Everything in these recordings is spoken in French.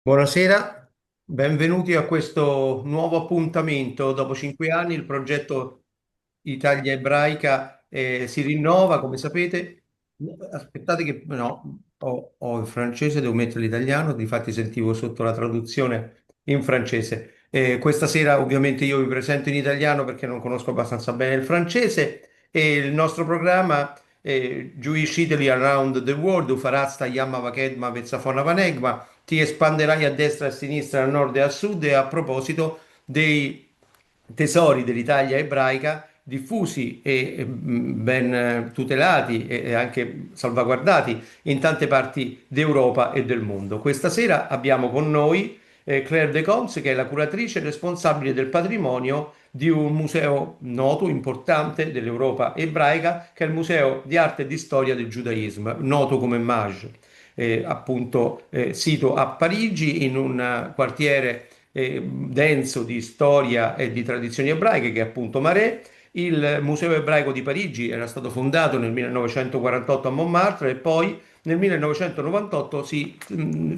Buonasera, benvenuti a questo nuovo appuntamento. Dopo 5 anni il progetto Italia Ebraica si rinnova, come sapete. Aspettate che no, ho il francese, devo mettere l'italiano, difatti sentivo sotto la traduzione in francese. Questa sera ovviamente io vi presento in italiano perché non conosco abbastanza bene il francese e il nostro programma Jewish Italy Around the World, Ufarazda Yamma Vakedma Vezzafona Vanegma, ti espanderai a destra e a sinistra, a nord e a sud e a proposito dei tesori dell'Italia ebraica diffusi e ben tutelati e anche salvaguardati in tante parti d'Europa e del mondo. Questa sera abbiamo con noi Claire de Coms, che è la curatrice responsabile del patrimonio di un museo noto, importante dell'Europa ebraica, che è il Museo di Arte e di Storia del Giudaismo, noto come MAJ, appunto sito a Parigi in un quartiere denso di storia e di tradizioni ebraiche, che è appunto Marais. Il Museo ebraico di Parigi era stato fondato nel 1948 a Montmartre e poi nel 1998 si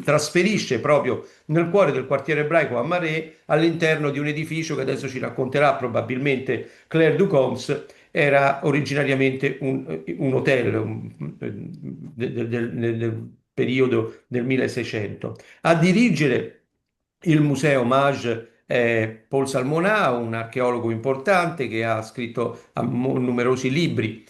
trasferisce proprio nel cuore del quartiere ebraico a Marais, all'interno di un edificio che adesso ci racconterà probabilmente Claire Ducoms. Era originariamente un hotel del periodo del 1600. A dirigere il museo Maj è Paul Salmonà, un archeologo importante che ha scritto numerosi libri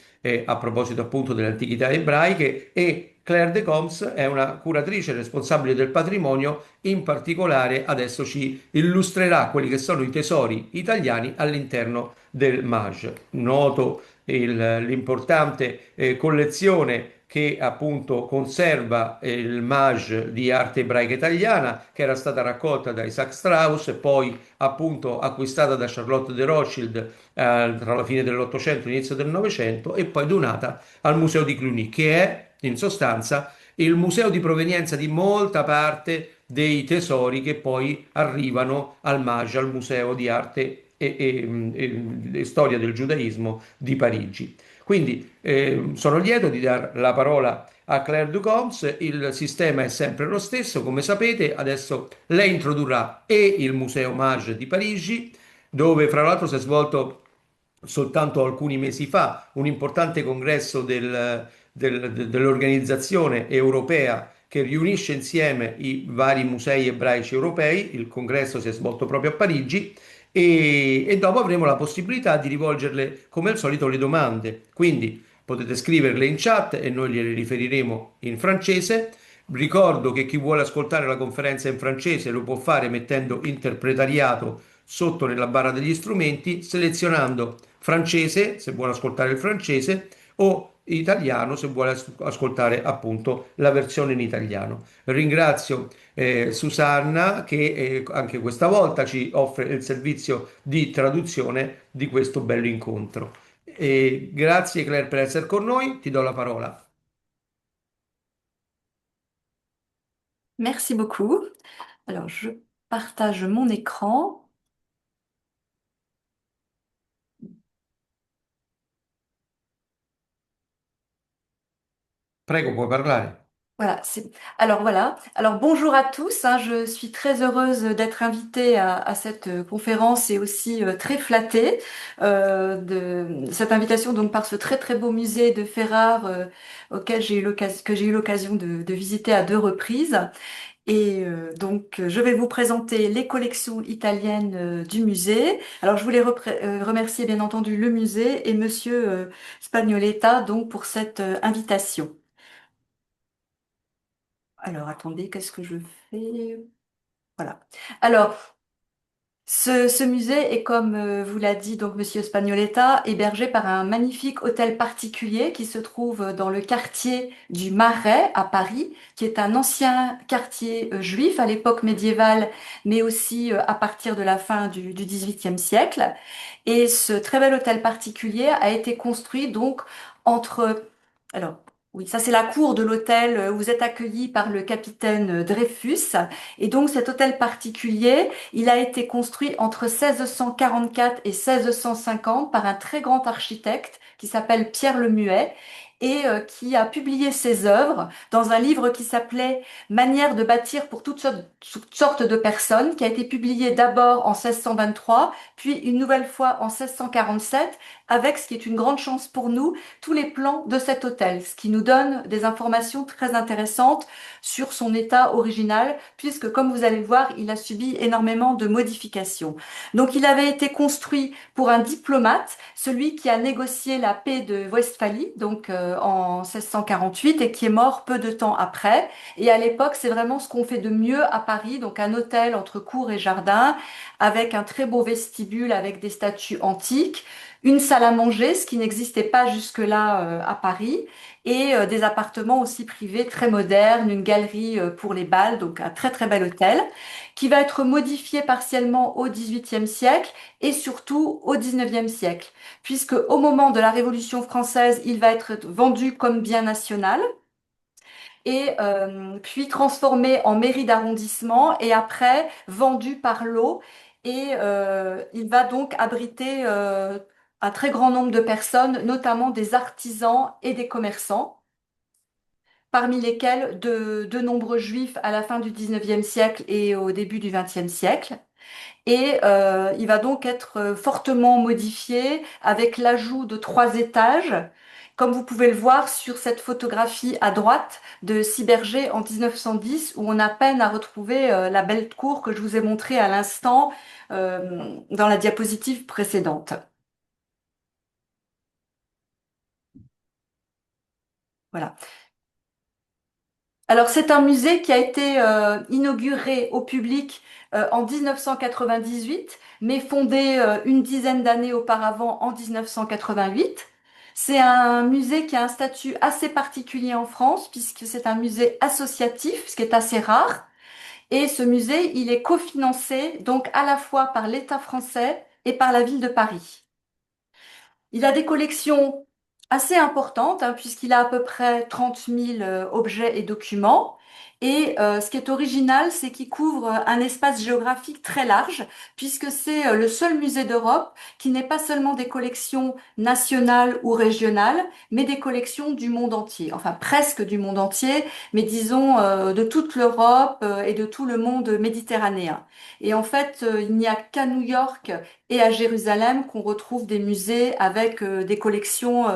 a proposito appunto delle antichità ebraiche, e Claire de Coms è una curatrice responsabile del patrimonio. In particolare adesso ci illustrerà quelli che sono i tesori italiani all'interno del Maj, noto l'importante collezione che appunto conserva il Maj di arte ebraica italiana, che era stata raccolta da Isaac Strauss e poi appunto acquistata da Charlotte de Rothschild tra la fine dell'Ottocento e l'inizio del Novecento, e poi donata al Museo di Cluny, che è in sostanza il museo di provenienza di molta parte dei tesori che poi arrivano al Maj, al Museo di Arte e Storia del Giudaismo di Parigi. Quindi sono lieto di dare la parola a Claire Ducoms. Il sistema è sempre lo stesso, come sapete. Adesso lei introdurrà e il Museo Mage di Parigi, dove fra l'altro si è svolto soltanto alcuni mesi fa un importante congresso dell'organizzazione europea che riunisce insieme i vari musei ebraici europei. Il congresso si è svolto proprio a Parigi e dopo avremo la possibilità di rivolgerle come al solito le domande. Quindi potete scriverle in chat e noi gliele riferiremo in francese. Ricordo che chi vuole ascoltare la conferenza in francese lo può fare mettendo interpretariato sotto nella barra degli strumenti, selezionando francese se vuole ascoltare il francese o italiano se vuole ascoltare appunto la versione in italiano. Ringrazio Susanna che anche questa volta ci offre il servizio di traduzione di questo bello incontro. Grazie Claire per essere con noi, ti do la parola. Merci beaucoup. Alors, je partage mon écran. Prego, puoi parlare. Voilà, alors voilà. Alors bonjour à tous, hein. Je suis très heureuse d'être invitée à cette conférence et aussi très flattée de cette invitation donc par ce très très beau musée de Ferrare auquel que j'ai eu l'occasion de visiter à deux reprises. Et je vais vous présenter les collections italiennes du musée. Alors, je voulais remercier bien entendu le musée et Monsieur Spagnoletta donc pour cette invitation. Alors, attendez, qu'est-ce que je fais? Voilà. Alors, ce musée est, comme vous l'a dit donc Monsieur Spagnoletta, hébergé par un magnifique hôtel particulier qui se trouve dans le quartier du Marais à Paris, qui est un ancien quartier juif à l'époque médiévale, mais aussi à partir de la fin du XVIIIe siècle. Et ce très bel hôtel particulier a été construit donc entre... Alors, oui, ça c'est la cour de l'hôtel où vous êtes accueilli par le capitaine Dreyfus. Et donc cet hôtel particulier, il a été construit entre 1644 et 1650 par un très grand architecte qui s'appelle Pierre le Muet. et qui a publié ses œuvres dans un livre qui s'appelait Manière de bâtir pour toutes sortes de personnes, qui a été publié d'abord en 1623, puis une nouvelle fois en 1647, avec, ce qui est une grande chance pour nous, tous les plans de cet hôtel, ce qui nous donne des informations très intéressantes sur son état original, puisque, comme vous allez le voir, il a subi énormément de modifications. Donc, il avait été construit pour un diplomate, celui qui a négocié la paix de Westphalie, donc en 1648, et qui est mort peu de temps après. Et à l'époque, c'est vraiment ce qu'on fait de mieux à Paris, donc un hôtel entre cour et jardin, avec un très beau vestibule avec des statues antiques, une salle à manger, ce qui n'existait pas jusque-là à Paris, et des appartements aussi privés très modernes, une galerie pour les bals, donc un très très bel hôtel, qui va être modifié partiellement au XVIIIe siècle et surtout au XIXe siècle, puisque au moment de la Révolution française, il va être vendu comme bien national et puis transformé en mairie d'arrondissement et après vendu par lot. Et il va donc abriter un très grand nombre de personnes, notamment des artisans et des commerçants, parmi lesquels de nombreux juifs à la fin du XIXe siècle et au début du XXe siècle. Et il va donc être fortement modifié avec l'ajout de 3 étages, comme vous pouvez le voir sur cette photographie à droite de Ciberger en 1910, où on a peine à retrouver la belle cour que je vous ai montrée à l'instant dans la diapositive précédente. Voilà. Alors, c'est un musée qui a été inauguré au public en 1998, mais fondé une dizaine d'années auparavant en 1988. C'est un musée qui a un statut assez particulier en France, puisque c'est un musée associatif, ce qui est assez rare. Et ce musée, il est cofinancé donc à la fois par l'État français et par la ville de Paris. Il a des collections assez importantes, hein, puisqu'il a à peu près 30 000 objets et documents. Et ce qui est original, c'est qu'il couvre un espace géographique très large, puisque c'est le seul musée d'Europe qui n'est pas seulement des collections nationales ou régionales, mais des collections du monde entier, enfin presque du monde entier, mais disons de toute l'Europe et de tout le monde méditerranéen. Et en fait, il n'y a qu'à New York et à Jérusalem qu'on retrouve des musées avec des collections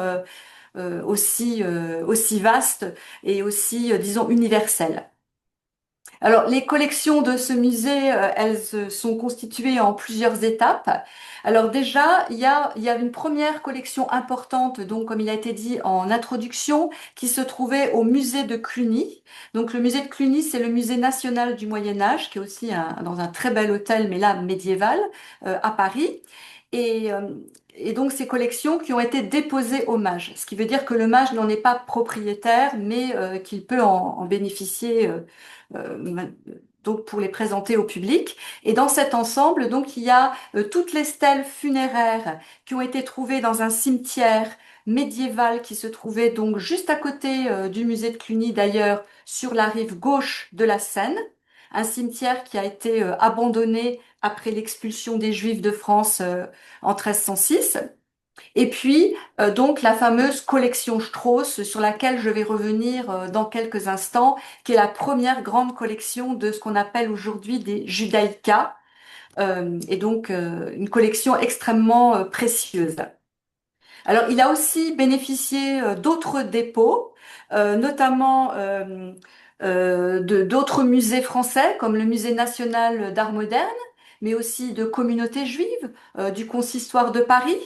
aussi vastes et aussi, disons, universelles. Alors, les collections de ce musée, elles sont constituées en plusieurs étapes. Alors déjà, il y a une première collection importante, donc comme il a été dit en introduction, qui se trouvait au musée de Cluny. Donc le musée de Cluny, c'est le musée national du Moyen Âge, qui est aussi dans un très bel hôtel, mais là médiéval, à Paris. Et, euh, et donc ces collections qui ont été déposées au mage, ce qui veut dire que le mage n'en est pas propriétaire, mais qu'il peut en bénéficier. Euh, donc pour les présenter au public. Et dans cet ensemble, donc il y a toutes les stèles funéraires qui ont été trouvées dans un cimetière médiéval qui se trouvait donc juste à côté du musée de Cluny, d'ailleurs sur la rive gauche de la Seine, un cimetière qui a été abandonné après l'expulsion des Juifs de France en 1306. Et puis, donc, la fameuse collection Strauss, sur laquelle je vais revenir dans quelques instants, qui est la première grande collection de ce qu'on appelle aujourd'hui des Judaïka, et donc une collection extrêmement précieuse. Alors, il a aussi bénéficié d'autres dépôts, notamment d'autres musées français, comme le Musée national d'art moderne, mais aussi de communautés juives, du Consistoire de Paris,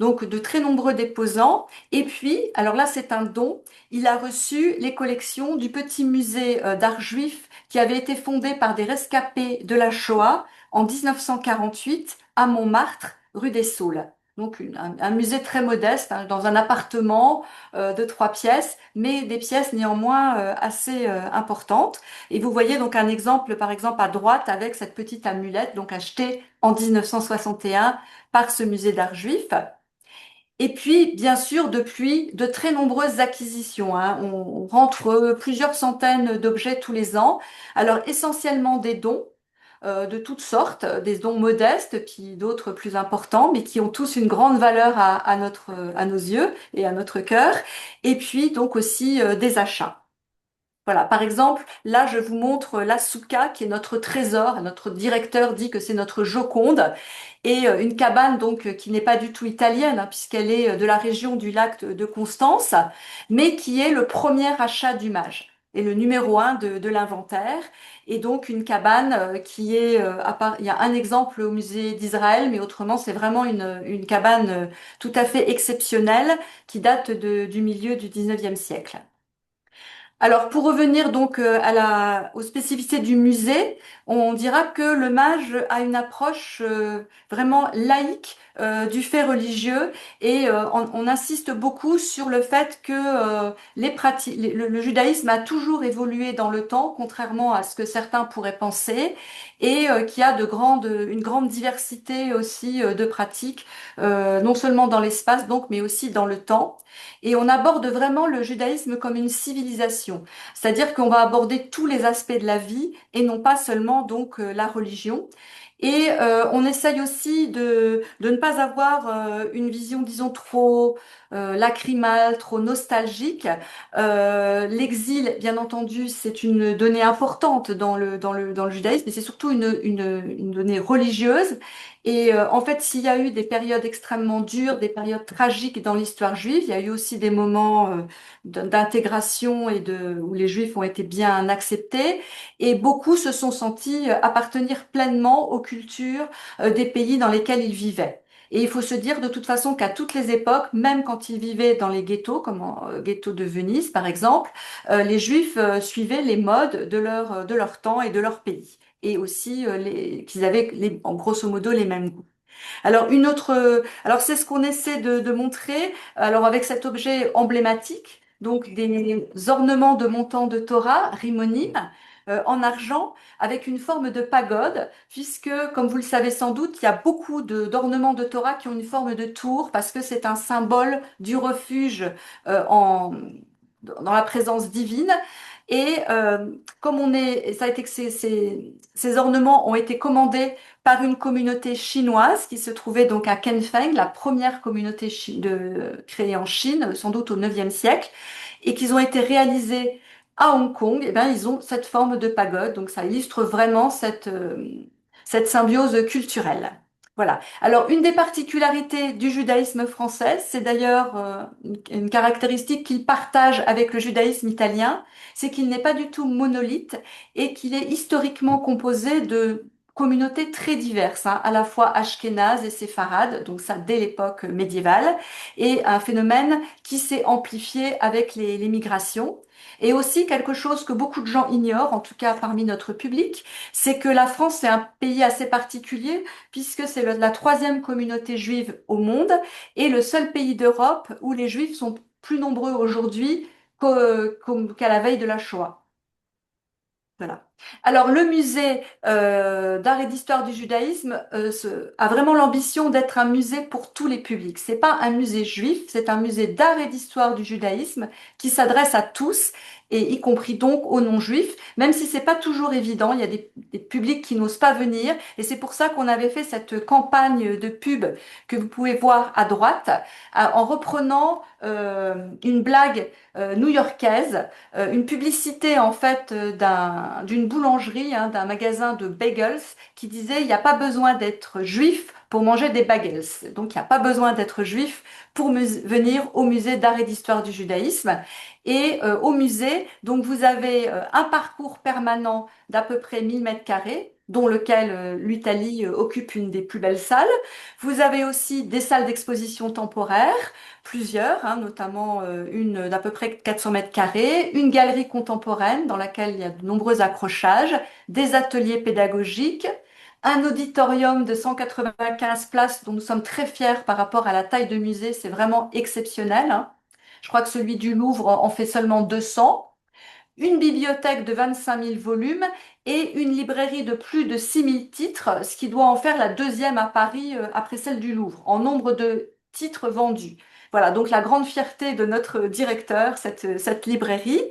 donc de très nombreux déposants. Et puis, alors là, c'est un don, il a reçu les collections du petit musée d'art juif qui avait été fondé par des rescapés de la Shoah en 1948 à Montmartre, rue des Saules. Donc un musée très modeste, hein, dans un appartement de 3 pièces, mais des pièces néanmoins assez importantes. Et vous voyez donc un exemple, par exemple à droite, avec cette petite amulette, donc achetée en 1961 par ce musée d'art juif. Et puis, bien sûr, depuis, de très nombreuses acquisitions, hein. On rentre plusieurs centaines d'objets tous les ans. Alors, essentiellement des dons, de toutes sortes, des dons modestes, puis d'autres plus importants, mais qui ont tous une grande valeur à nos yeux et à notre cœur. Et puis donc aussi des achats. Voilà, par exemple, là, je vous montre la Souka, qui est notre trésor. Notre directeur dit que c'est notre Joconde. Et une cabane, donc, qui n'est pas du tout italienne, hein, puisqu'elle est de la région du lac de Constance, mais qui est le premier achat du mage et le numéro un de l'inventaire. Et donc, une cabane qui est, à part, il y a un exemple au musée d'Israël, mais autrement, c'est vraiment une cabane tout à fait exceptionnelle qui date du milieu du 19e siècle. Alors, pour revenir donc aux spécificités du musée, on dira que le mage a une approche vraiment laïque du fait religieux et on insiste beaucoup sur le fait que le judaïsme a toujours évolué dans le temps, contrairement à ce que certains pourraient penser, et qu'il y a une grande diversité aussi de pratiques, non seulement dans l'espace donc, mais aussi dans le temps. Et on aborde vraiment le judaïsme comme une civilisation, c'est-à-dire qu'on va aborder tous les aspects de la vie et non pas seulement donc la religion. Et on essaye aussi de ne pas avoir une vision, disons, trop lacrymale, trop nostalgique. L'exil, bien entendu, c'est une donnée importante dans le judaïsme, mais c'est surtout une donnée religieuse. Et en fait, s'il y a eu des périodes extrêmement dures, des périodes tragiques dans l'histoire juive, il y a eu aussi des moments d'intégration où les Juifs ont été bien acceptés, et beaucoup se sont sentis appartenir pleinement aux cultures des pays dans lesquels ils vivaient. Et il faut se dire de toute façon qu'à toutes les époques, même quand ils vivaient dans les ghettos, comme ghetto de Venise par exemple, les Juifs suivaient les modes de leur temps et de leur pays. Et aussi qu'ils avaient en grosso modo les mêmes goûts. Alors c'est ce qu'on essaie de montrer. Alors avec cet objet emblématique, donc des ornements de montants de Torah, rimonim, en argent, avec une forme de pagode, puisque, comme vous le savez sans doute, il y a beaucoup d'ornements de Torah qui ont une forme de tour, parce que c'est un symbole du refuge euh, en, dans la présence divine. Et comme ça a été que ces ornements ont été commandés par une communauté chinoise qui se trouvait donc à Kenfeng, la première communauté créée en Chine, sans doute au 9e siècle, et qu'ils ont été réalisés à Hong Kong, et ben, ils ont cette forme de pagode. Donc ça illustre vraiment cette symbiose culturelle. Voilà. Alors, une des particularités du judaïsme français, c'est d'ailleurs une caractéristique qu'il partage avec le judaïsme italien, c'est qu'il n'est pas du tout monolithe et qu'il est historiquement composé de communautés très diverses, hein, à la fois ashkénazes et séfarades, donc ça dès l'époque médiévale, et un phénomène qui s'est amplifié avec les migrations. Et aussi quelque chose que beaucoup de gens ignorent, en tout cas parmi notre public, c'est que la France est un pays assez particulier puisque c'est la troisième communauté juive au monde et le seul pays d'Europe où les juifs sont plus nombreux aujourd'hui qu'à la veille de la Shoah. Voilà. Alors, le musée d'art et d'histoire du judaïsme a vraiment l'ambition d'être un musée pour tous les publics. C'est pas un musée juif, c'est un musée d'art et d'histoire du judaïsme qui s'adresse à tous, et y compris donc aux non-juifs, même si c'est pas toujours évident. Il y a des publics qui n'osent pas venir, et c'est pour ça qu'on avait fait cette campagne de pub que vous pouvez voir à droite, en reprenant une blague new-yorkaise, une publicité en fait d'une boulangerie, hein, d'un magasin de bagels qui disait il n'y a pas besoin d'être juif pour manger des bagels. Donc il n'y a pas besoin d'être juif pour venir au musée d'art et d'histoire du judaïsme. Et au musée, donc vous avez un parcours permanent d'à peu près 1000 mètres carrés dont lequel l'Italie occupe une des plus belles salles. Vous avez aussi des salles d'exposition temporaires, plusieurs, hein, notamment une d'à peu près 400 mètres carrés, une galerie contemporaine dans laquelle il y a de nombreux accrochages, des ateliers pédagogiques, un auditorium de 195 places dont nous sommes très fiers par rapport à la taille de musée, c'est vraiment exceptionnel, hein. Je crois que celui du Louvre en fait seulement 200. Une bibliothèque de 25 000 volumes et une librairie de plus de 6 000 titres, ce qui doit en faire la deuxième à Paris après celle du Louvre, en nombre de titres vendus. Voilà, donc la grande fierté de notre directeur, cette librairie.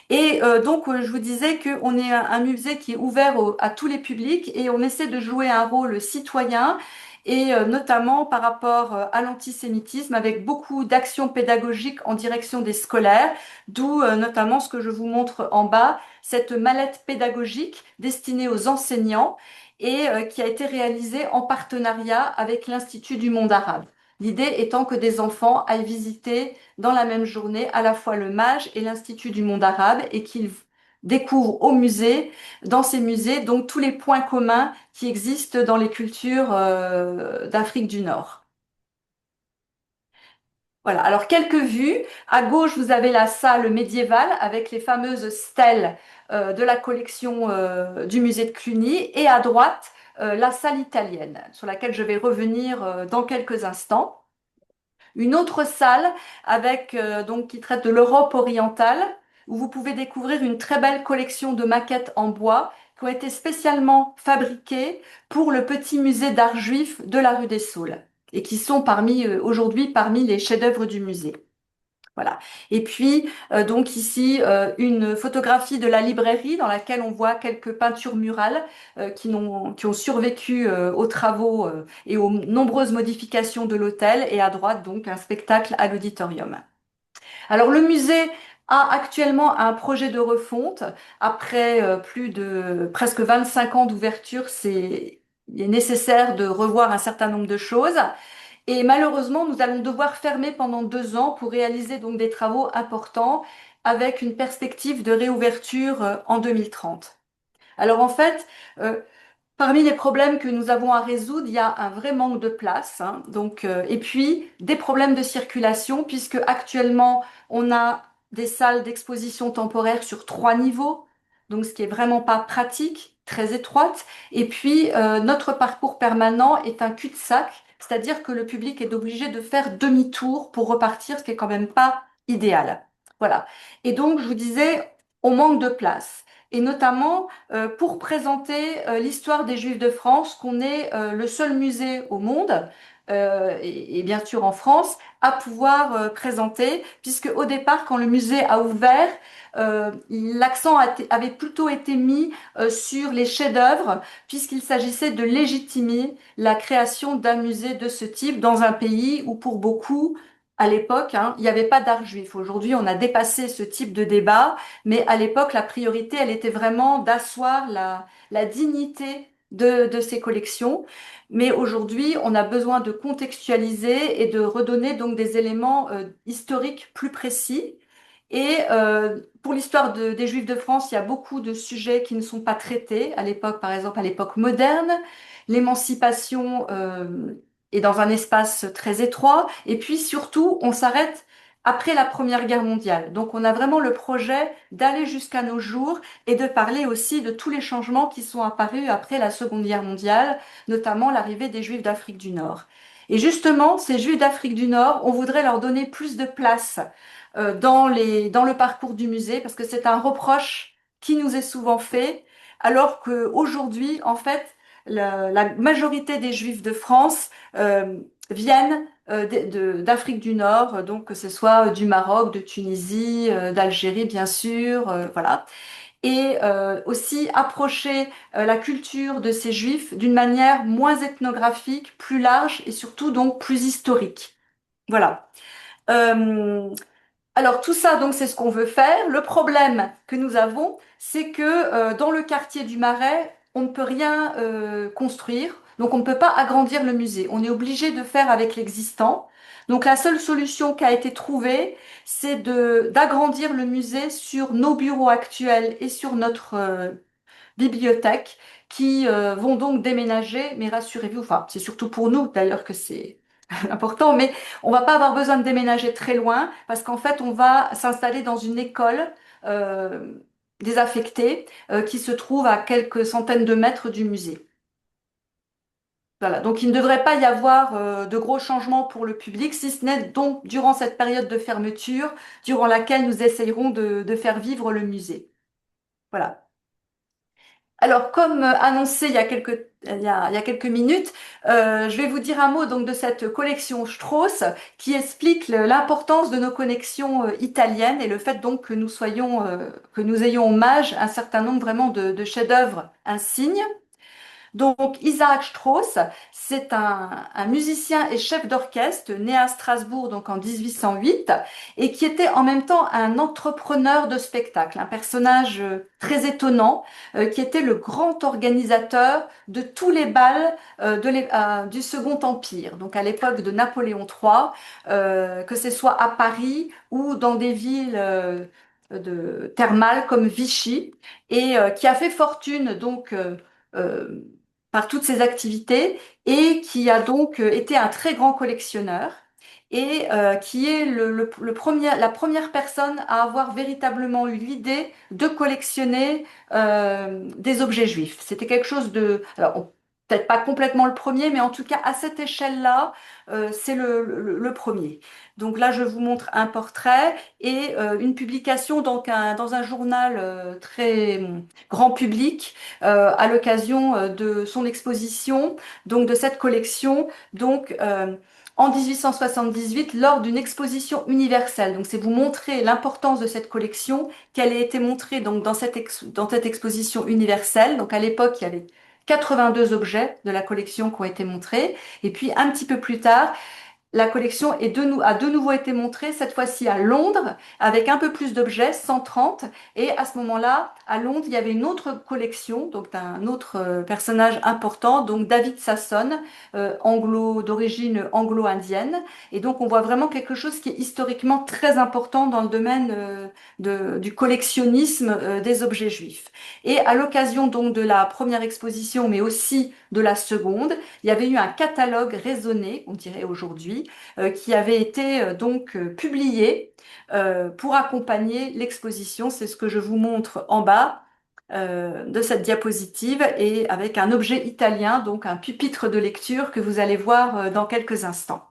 Et donc, je vous disais qu'on est un musée qui est ouvert à tous les publics et on essaie de jouer un rôle citoyen et notamment par rapport à l'antisémitisme avec beaucoup d'actions pédagogiques en direction des scolaires, d'où notamment ce que je vous montre en bas, cette mallette pédagogique destinée aux enseignants et qui a été réalisée en partenariat avec l'Institut du monde arabe. L'idée étant que des enfants aillent visiter dans la même journée à la fois le MAGE et l'Institut du monde arabe et qu'ils découvrent au musée, dans ces musées, donc tous les points communs qui existent dans les cultures d'Afrique du Nord. Voilà, alors quelques vues. À gauche, vous avez la salle médiévale avec les fameuses stèles de la collection du musée de Cluny et à droite, la salle italienne sur laquelle je vais revenir dans quelques instants. Une autre salle avec donc qui traite de l'Europe orientale où vous pouvez découvrir une très belle collection de maquettes en bois qui ont été spécialement fabriquées pour le petit musée d'art juif de la rue des Saules et qui sont parmi aujourd'hui parmi les chefs-d'œuvre du musée. Voilà. Et puis donc ici une photographie de la librairie dans laquelle on voit quelques peintures murales qui ont survécu aux travaux et aux nombreuses modifications de l'hôtel. Et à droite donc un spectacle à l'auditorium. Alors le musée a actuellement un projet de refonte. Après plus de presque 25 ans d'ouverture, il est nécessaire de revoir un certain nombre de choses. Et malheureusement, nous allons devoir fermer pendant 2 ans pour réaliser donc des travaux importants avec une perspective de réouverture en 2030. Alors en fait, euh, parmi les problèmes que nous avons à résoudre, il y a un vrai manque de place, hein. Donc, et puis des problèmes de circulation, puisque actuellement on a des salles d'exposition temporaire sur 3 niveaux, donc ce qui est vraiment pas pratique, très étroite. Et puis notre parcours permanent est un cul-de-sac, c'est-à-dire que le public est obligé de faire demi-tour pour repartir, ce qui est quand même pas idéal. Voilà. Et donc je vous disais, on manque de place. Et notamment pour présenter l'histoire des Juifs de France, qu'on est le seul musée au monde, et bien sûr en France, à pouvoir présenter, puisque au départ, quand le musée a ouvert, l'accent avait plutôt été mis sur les chefs-d'œuvre, puisqu'il s'agissait de légitimer la création d'un musée de ce type dans un pays où pour beaucoup, à l'époque, hein, il n'y avait pas d'art juif. Aujourd'hui, on a dépassé ce type de débat. Mais à l'époque, la priorité, elle était vraiment d'asseoir la dignité de ces collections. Mais aujourd'hui, on a besoin de contextualiser et de redonner donc des éléments historiques plus précis. Et pour l'histoire des Juifs de France, il y a beaucoup de sujets qui ne sont pas traités. À l'époque, par exemple, à l'époque moderne, l'émancipation est dans un espace très étroit. Et puis surtout, on s'arrête après la Première Guerre mondiale. Donc on a vraiment le projet d'aller jusqu'à nos jours et de parler aussi de tous les changements qui sont apparus après la Seconde Guerre mondiale, notamment l'arrivée des Juifs d'Afrique du Nord. Et justement, ces Juifs d'Afrique du Nord, on voudrait leur donner plus de place dans le parcours du musée parce que c'est un reproche qui nous est souvent fait, alors qu'aujourd'hui, en fait, la majorité des Juifs de France viennent d'Afrique du Nord, donc que ce soit du Maroc, de Tunisie, d'Algérie bien sûr, voilà. Et aussi approcher la culture de ces Juifs d'une manière moins ethnographique, plus large et surtout donc plus historique. Voilà. Euh, alors tout ça, donc, c'est ce qu'on veut faire. Le problème que nous avons, c'est que dans le quartier du Marais, on ne peut rien construire, donc on ne peut pas agrandir le musée. On est obligé de faire avec l'existant. Donc la seule solution qui a été trouvée, c'est d'agrandir le musée sur nos bureaux actuels et sur notre bibliothèque qui vont donc déménager. Mais rassurez-vous, enfin, c'est surtout pour nous d'ailleurs que c'est important, mais on va pas avoir besoin de déménager très loin parce qu'en fait, on va s'installer dans une école euh, désaffectée qui se trouve à quelques centaines de mètres du musée. Voilà, donc il ne devrait pas y avoir de gros changements pour le public, si ce n'est donc durant cette période de fermeture, durant laquelle nous essayerons de faire vivre le musée. Voilà. Alors, comme annoncé il y a quelques minutes, je vais vous dire un mot donc de cette collection Strauss qui explique l'importance de nos connexions italiennes et le fait donc que nous ayons hommage à un certain nombre vraiment de chefs-d'œuvre insignes. Donc, Isaac Strauss, c'est un musicien et chef d'orchestre né à Strasbourg donc en 1808 et qui était en même temps un entrepreneur de spectacle, un personnage très étonnant qui était le grand organisateur de tous les bals du Second Empire, donc à l'époque de Napoléon III, que ce soit à Paris ou dans des villes thermales comme Vichy, et qui a fait fortune euh, par toutes ses activités et qui a donc été un très grand collectionneur et qui est la première personne à avoir véritablement eu l'idée de collectionner des objets juifs. C'était quelque chose peut-être pas complètement le premier, mais en tout cas à cette échelle-là, c'est le premier. Donc là, je vous montre un portrait et une publication dans un journal très grand public à l'occasion de son exposition, donc de cette collection, donc en 1878 lors d'une exposition universelle. Donc c'est vous montrer l'importance de cette collection, qu'elle a été montrée donc dans cette exposition universelle. Donc à l'époque, il y avait 82 objets de la collection qui ont été montrés. Et puis un petit peu plus tard, la collection a de nouveau été montrée, cette fois-ci à Londres, avec un peu plus d'objets, 130. Et à ce moment-là, à Londres, il y avait une autre collection, donc d'un autre personnage important, donc David Sasson, d'origine anglo-indienne. Et donc, on voit vraiment quelque chose qui est historiquement très important dans le domaine du collectionnisme des objets juifs. Et à l'occasion donc de la première exposition, mais aussi de la seconde, il y avait eu un catalogue raisonné, on dirait aujourd'hui, qui avait été publié pour accompagner l'exposition. C'est ce que je vous montre en bas de cette diapositive et avec un objet italien, donc un pupitre de lecture que vous allez voir dans quelques instants.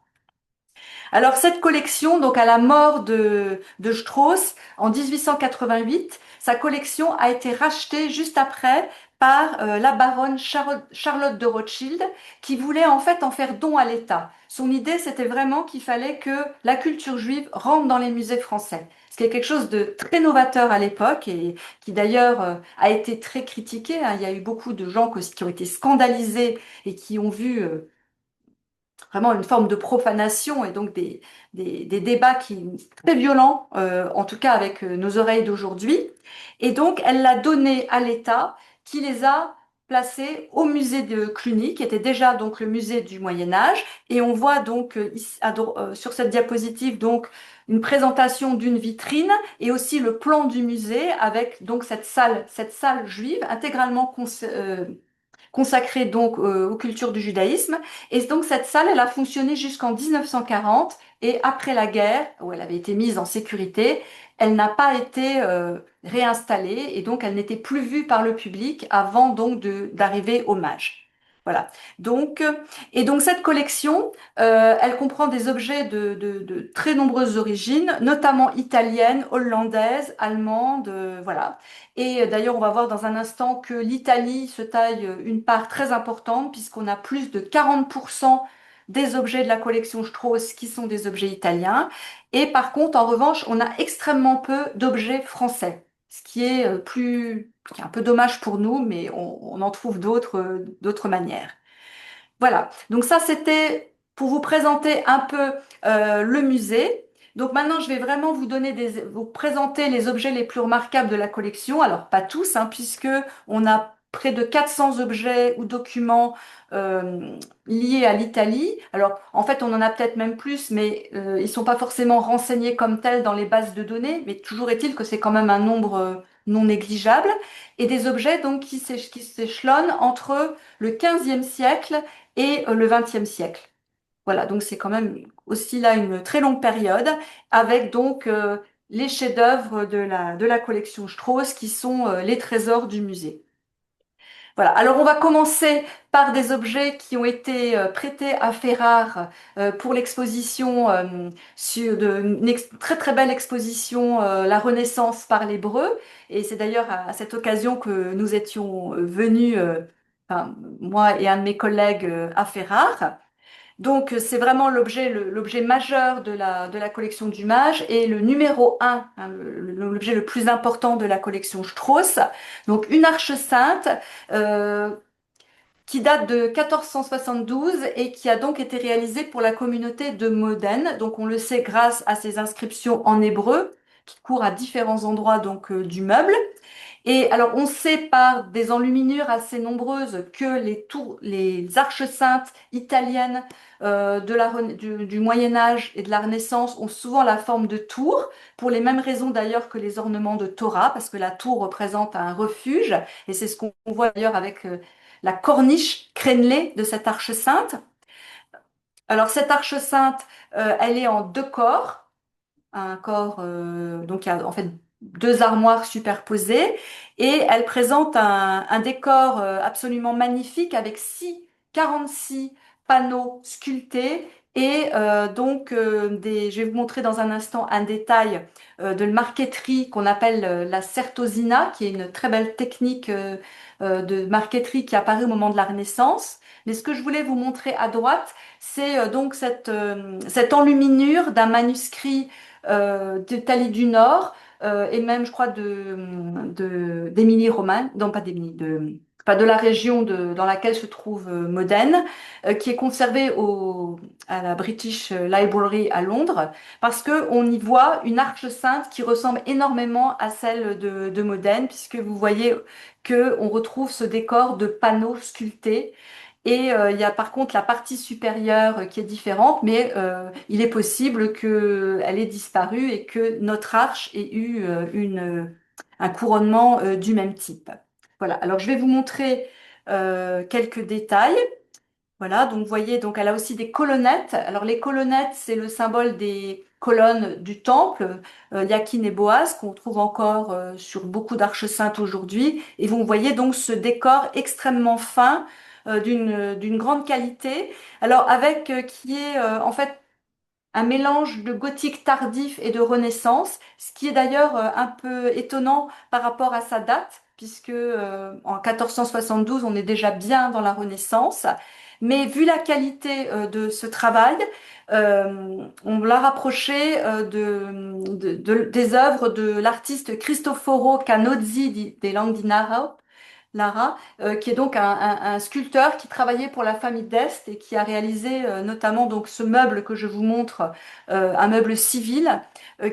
Alors cette collection, donc à la mort de Strauss en 1888, sa collection a été rachetée juste après par la baronne Charlotte de Rothschild, qui voulait en fait en faire don à l'État. Son idée, c'était vraiment qu'il fallait que la culture juive rentre dans les musées français. Ce qui est quelque chose de très novateur à l'époque et qui d'ailleurs a été très critiqué, hein. Il y a eu beaucoup de gens qui ont été scandalisés et qui ont vu vraiment une forme de profanation et donc des débats très violents, en tout cas avec nos oreilles d'aujourd'hui. Et donc, elle l'a donné à l'État qui les a placés au musée de Cluny, qui était déjà donc le musée du Moyen Âge. Et on voit donc sur cette diapositive donc une présentation d'une vitrine et aussi le plan du musée avec donc cette salle juive intégralement consacrée donc aux cultures du judaïsme. Et donc cette salle, elle a fonctionné jusqu'en 1940 et après la guerre, où elle avait été mise en sécurité, elle n'a pas été réinstallée et donc elle n'était plus vue par le public avant donc d'arriver au Mage. Voilà. Donc, et donc cette collection, elle comprend des objets de très nombreuses origines, notamment italiennes, hollandaises, allemandes, voilà. Et d'ailleurs, on va voir dans un instant que l'Italie se taille une part très importante puisqu'on a plus de 40% des objets de la collection Strauss qui sont des objets italiens. Et par contre, en revanche, on a extrêmement peu d'objets français, ce qui est qui est un peu dommage pour nous, mais on en trouve d'autres manières. Voilà, donc ça c'était pour vous présenter un peu le musée. Donc maintenant je vais vraiment vous présenter les objets les plus remarquables de la collection. Alors pas tous, hein, puisque on a près de 400 objets ou documents liés à l'Italie. Alors en fait on en a peut-être même plus, mais ils sont pas forcément renseignés comme tels dans les bases de données. Mais toujours est-il que c'est quand même un nombre non négligeable et des objets donc qui s'échelonnent entre le 15e siècle et le XXe siècle. Voilà, donc c'est quand même aussi là une très longue période avec donc les chefs-d'œuvre de la collection Strauss qui sont les trésors du musée. Voilà. Alors on va commencer par des objets qui ont été prêtés à Ferrare pour l'exposition très très belle exposition La Renaissance par l'Hébreu. Et c'est d'ailleurs à cette occasion que nous étions venus, enfin, moi et un de mes collègues à Ferrare. Donc, c'est vraiment l'objet majeur de la collection du Mage et le numéro un, hein, l'objet le plus important de la collection Strauss. Donc, une arche sainte euh, qui date de 1472 et qui a donc été réalisée pour la communauté de Modène. Donc, on le sait grâce à ces inscriptions en hébreu qui courent à différents endroits donc du meuble. Et alors, on sait par des enluminures assez nombreuses que les arches saintes italiennes du Moyen Âge et de la Renaissance ont souvent la forme de tours, pour les mêmes raisons d'ailleurs que les ornements de Torah, parce que la tour représente un refuge, et c'est ce qu'on voit d'ailleurs avec la corniche crénelée de cette arche sainte. Alors, cette arche sainte, elle est en deux corps, un corps, donc il y a en fait deux armoires superposées et elle présente un décor absolument magnifique avec 46 panneaux sculptés et je vais vous montrer dans un instant un détail de marqueterie qu'on appelle la certosina, qui est une très belle technique de marqueterie qui apparaît au moment de la Renaissance. Mais ce que je voulais vous montrer à droite, c'est donc cette enluminure d'un manuscrit d'Italie du Nord et même, je crois, d'Émilie-Romagne, non pas d'Émilie, enfin, de la région dans laquelle se trouve Modène, qui est conservé à la British Library à Londres, parce que on y voit une arche sainte qui ressemble énormément à celle de Modène, puisque vous voyez que on retrouve ce décor de panneaux sculptés. Et il y a par contre la partie supérieure qui est différente, mais il est possible qu'elle ait disparu et que notre arche ait eu un couronnement du même type. Voilà, alors je vais vous montrer quelques détails. Voilà, donc vous voyez, donc elle a aussi des colonnettes. Alors les colonnettes, c'est le symbole des colonnes du temple, Yakin et Boaz, qu'on trouve encore sur beaucoup d'arches saintes aujourd'hui. Et vous voyez donc ce décor extrêmement fin, d'une grande qualité. Alors avec qui est en fait un mélange de gothique tardif et de renaissance, ce qui est d'ailleurs un peu étonnant par rapport à sa date, puisque en 1472, on est déjà bien dans la Renaissance. Mais vu la qualité de ce travail, on l'a rapproché des œuvres de l'artiste Cristoforo Canozzi dei Landinaro, Lara, qui est donc un sculpteur qui travaillait pour la famille d'Este et qui a réalisé notamment donc ce meuble que je vous montre, un meuble civil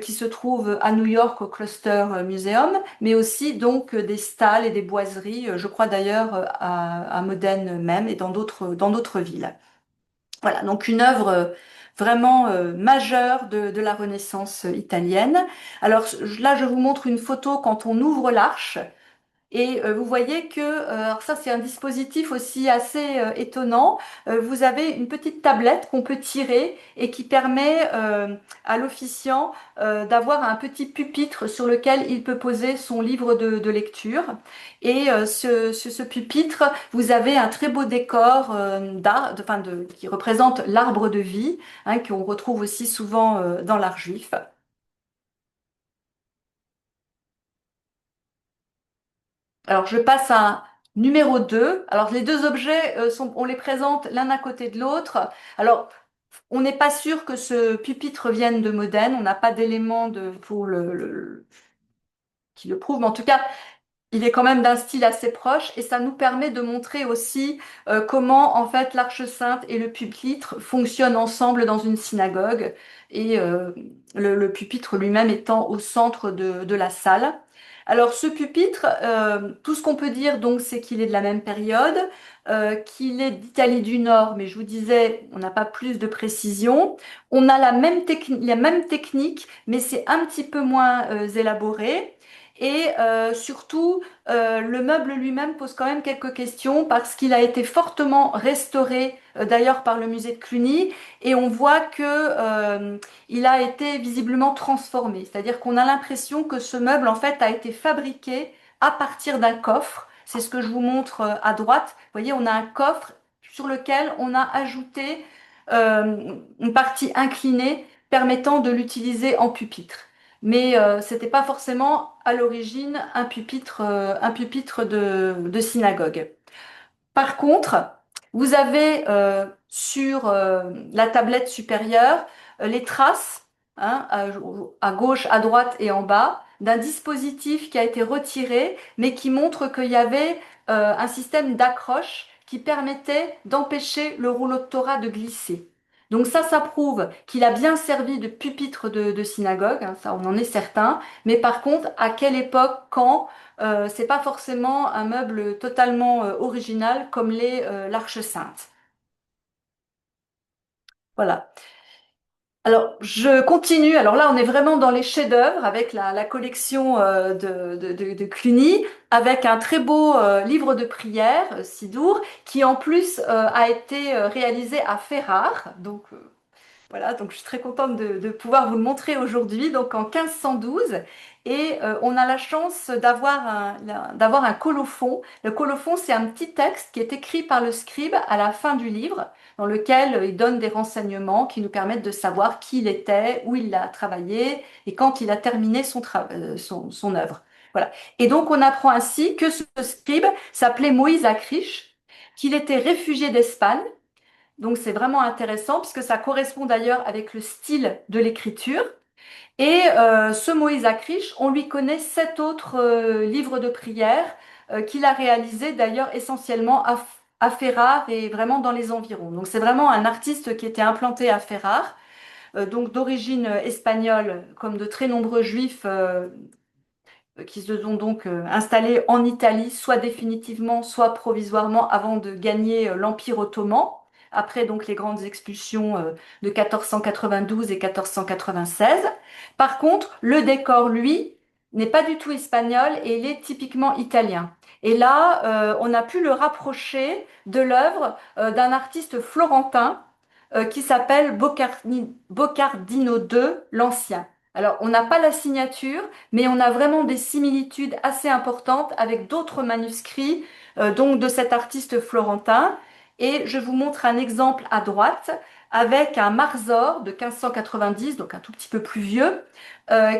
qui se trouve à New York au Cluster Museum, mais aussi donc des stalles et des boiseries, je crois d'ailleurs à Modène même et dans d'autres villes. Voilà, donc une œuvre vraiment majeure de la Renaissance italienne. Alors là, je vous montre une photo quand on ouvre l'arche. Et vous voyez que, alors ça c'est un dispositif aussi assez étonnant. Vous avez une petite tablette qu'on peut tirer et qui permet à l'officiant d'avoir un petit pupitre sur lequel il peut poser son livre de lecture. Et ce pupitre, vous avez un très beau décor qui représente l'arbre de vie, hein, qu'on retrouve aussi souvent dans l'art juif. Alors, je passe à numéro 2. Alors, les deux objets, on les présente l'un à côté de l'autre. Alors, on n'est pas sûr que ce pupitre vienne de Modène. On n'a pas d'éléments qui le prouvent. Mais en tout cas, il est quand même d'un style assez proche et ça nous permet de montrer aussi comment en fait l'Arche Sainte et le pupitre fonctionnent ensemble dans une synagogue et le pupitre lui-même étant au centre de la salle. Alors ce pupitre, tout ce qu'on peut dire donc c'est qu'il est de la même période, qu'il est d'Italie du Nord, mais je vous disais on n'a pas plus de précision. On a la même technique, mais c'est un petit peu moins élaboré. Et surtout, le meuble lui-même pose quand même quelques questions parce qu'il a été fortement restauré, d'ailleurs par le musée de Cluny, et on voit que il a été visiblement transformé. C'est-à-dire qu'on a l'impression que ce meuble en fait a été fabriqué à partir d'un coffre, C'est ce que je vous montre à droite. Vous voyez, on a un coffre sur lequel on a ajouté une partie inclinée permettant de l'utiliser en pupitre. Mais c'était pas forcément à l'origine un pupitre de synagogue. Par contre, vous avez sur la tablette supérieure les traces, hein, à gauche, à droite et en bas, d'un dispositif qui a été retiré, mais qui montre qu'il y avait un système d'accroche qui permettait d'empêcher le rouleau de Torah de glisser. Donc ça prouve qu'il a bien servi de pupitre de synagogue, hein, ça on en est certain, mais par contre, à quelle époque, quand, c'est pas forcément un meuble totalement original comme l'est l'Arche Sainte. Voilà. Alors, je continue. Alors là, on est vraiment dans les chefs-d'œuvre avec la collection de Cluny, avec un très beau livre de prière, Sidour, qui en plus a été réalisé à Ferrare. Donc, voilà, donc je suis très contente de pouvoir vous le montrer aujourd'hui, donc en 1512. Et on a la chance d'avoir un colophon. Le colophon, c'est un petit texte qui est écrit par le scribe à la fin du livre, dans lequel il donne des renseignements qui nous permettent de savoir qui il était, où il a travaillé et quand il a terminé son œuvre. Voilà. Et donc on apprend ainsi que ce scribe s'appelait Moïse Acriche, qu'il était réfugié d'Espagne. Donc c'est vraiment intéressant puisque ça correspond d'ailleurs avec le style de l'écriture. Et ce Moïse Acriche, on lui connaît sept autres livres de prières qu'il a réalisés d'ailleurs essentiellement à Ferrare et vraiment dans les environs. Donc c'est vraiment un artiste qui était implanté à Ferrare, donc d'origine espagnole, comme de très nombreux juifs qui se sont donc installés en Italie, soit définitivement, soit provisoirement, avant de gagner l'Empire ottoman, après donc les grandes expulsions de 1492 et 1496. Par contre, le décor, lui, n'est pas du tout espagnol et il est typiquement italien. Et là, on a pu le rapprocher de l'œuvre d'un artiste florentin qui s'appelle Boccardino II l'Ancien. Alors, on n'a pas la signature, mais on a vraiment des similitudes assez importantes avec d'autres manuscrits donc de cet artiste florentin. Et je vous montre un exemple à droite avec un Marzor de 1590, donc un tout petit peu plus vieux,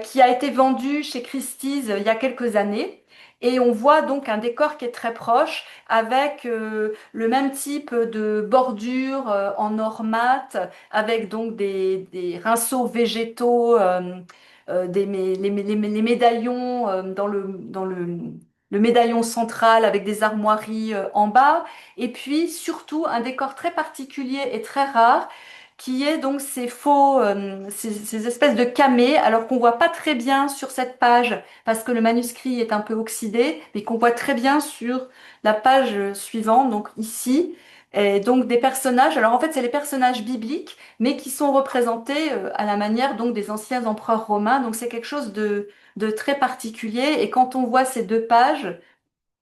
qui a été vendu chez Christie's il y a quelques années. Et on voit donc un décor qui est très proche avec le même type de bordure en or mat, avec donc des rinceaux végétaux, les médaillons le médaillon central avec des armoiries en bas, et puis surtout un décor très particulier et très rare qui est donc ces espèces de camées, alors qu'on voit pas très bien sur cette page parce que le manuscrit est un peu oxydé, mais qu'on voit très bien sur la page suivante, donc ici. Et donc des personnages, alors en fait c'est les personnages bibliques, mais qui sont représentés à la manière donc des anciens empereurs romains. Donc c'est quelque chose de très particulier. Et quand on voit ces deux pages,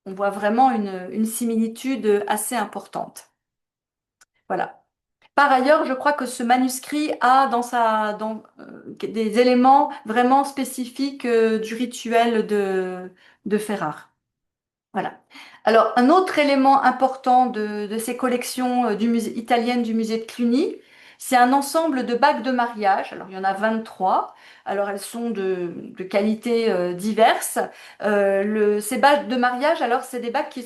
on voit vraiment une similitude assez importante. Voilà. Par ailleurs, je crois que ce manuscrit a des éléments vraiment spécifiques du rituel de Ferrare. Voilà. Alors, un autre élément important de ces collections italiennes du musée de Cluny, c'est un ensemble de bagues de mariage. Alors, il y en a 23. Alors, elles sont de qualités diverses. Ces bagues de mariage, alors, c'est des bagues qui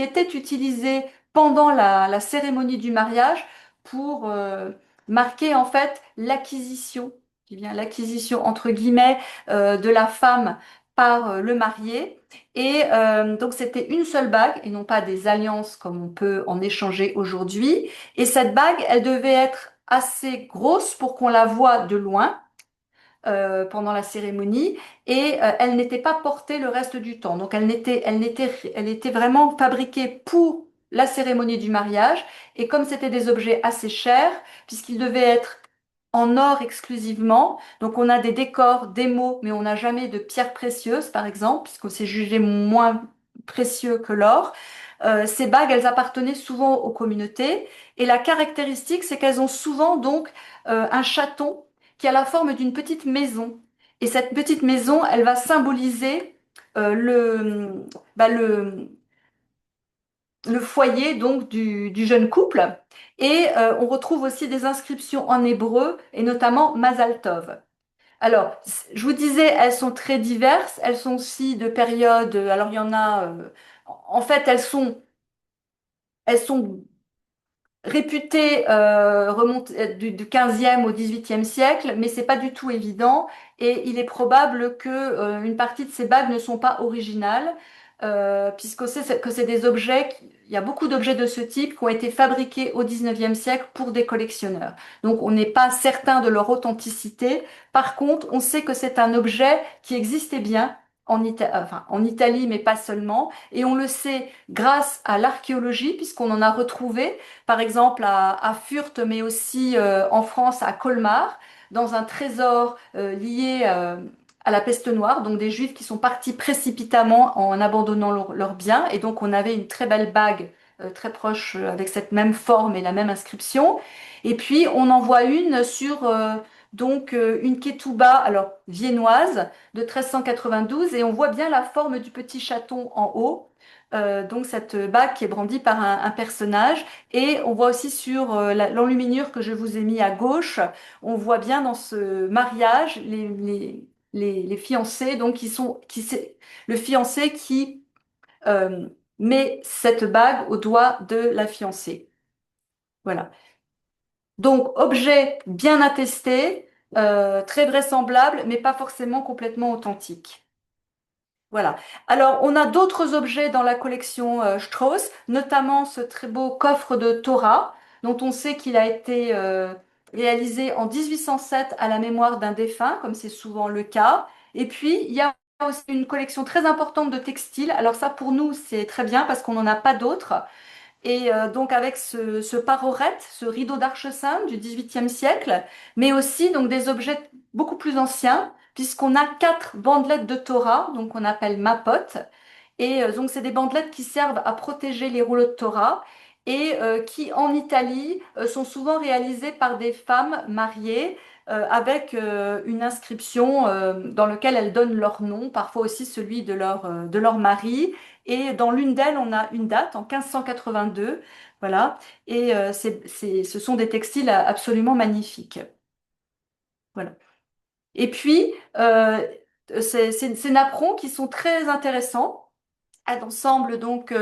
étaient utilisées pendant la cérémonie du mariage pour marquer, en fait, l'acquisition, je dis bien l'acquisition, entre guillemets, de la femme par le marié. Et donc c'était une seule bague et non pas des alliances comme on peut en échanger aujourd'hui. Et cette bague, elle devait être assez grosse pour qu'on la voie de loin pendant la cérémonie et elle n'était pas portée le reste du temps. Donc elle était vraiment fabriquée pour la cérémonie du mariage et comme c'était des objets assez chers, puisqu'ils devaient être en or exclusivement. Donc on a des décors, des mots, mais on n'a jamais de pierres précieuses, par exemple, puisqu'on s'est jugé moins précieux que l'or. Ces bagues, elles appartenaient souvent aux communautés. Et la caractéristique, c'est qu'elles ont souvent donc un chaton qui a la forme d'une petite maison. Et cette petite maison, elle va symboliser euh, le, le le foyer donc du jeune couple. Et on retrouve aussi des inscriptions en hébreu et notamment Mazal Tov. Alors, je vous disais, elles sont très diverses. Elles sont aussi de périodes. Alors, il y en a. En fait, elles sont réputé remonte du 15e au 18e siècle, mais c'est pas du tout évident et il est probable que une partie de ces bagues ne sont pas originales, puisqu'on sait que c'est des objets, il y a beaucoup d'objets de ce type qui ont été fabriqués au 19e siècle pour des collectionneurs. Donc on n'est pas certain de leur authenticité. Par contre, on sait que c'est un objet qui existait bien enfin, en Italie, mais pas seulement, et on le sait grâce à l'archéologie, puisqu'on en a retrouvé par exemple à Fürth, mais aussi en France, à Colmar, dans un trésor lié à la peste noire, donc des Juifs qui sont partis précipitamment en abandonnant leurs biens, et donc on avait une très belle bague très proche avec cette même forme et la même inscription. Et puis on en voit une sur une ketouba, alors viennoise, de 1392, et on voit bien la forme du petit chaton en haut. Donc cette bague qui est brandie par un personnage. Et on voit aussi sur l'enluminure que je vous ai mis à gauche, on voit bien dans ce mariage les fiancés, donc le fiancé qui euh, met cette bague au doigt de la fiancée. Voilà. Donc objet bien attesté, très vraisemblable, mais pas forcément complètement authentique. Voilà. Alors, on a d'autres objets dans la collection Strauss, notamment ce très beau coffre de Torah, dont on sait qu'il a été réalisé en 1807 à la mémoire d'un défunt, comme c'est souvent le cas. Et puis, il y a aussi une collection très importante de textiles. Alors ça, pour nous, c'est très bien parce qu'on n'en a pas d'autres. Et donc avec ce parorette, ce rideau d'Arche-Sainte du XVIIIe siècle, mais aussi donc des objets beaucoup plus anciens, puisqu'on a quatre bandelettes de Torah, donc on appelle mapotes, et donc c'est des bandelettes qui servent à protéger les rouleaux de Torah et qui en Italie sont souvent réalisées par des femmes mariées avec une inscription dans laquelle elles donnent leur nom, parfois aussi celui de leur mari. Et dans l'une d'elles, on a une date en 1582, voilà. Et ce sont des textiles absolument magnifiques, voilà. Et puis ces napperons qui sont très intéressants un ensemble donc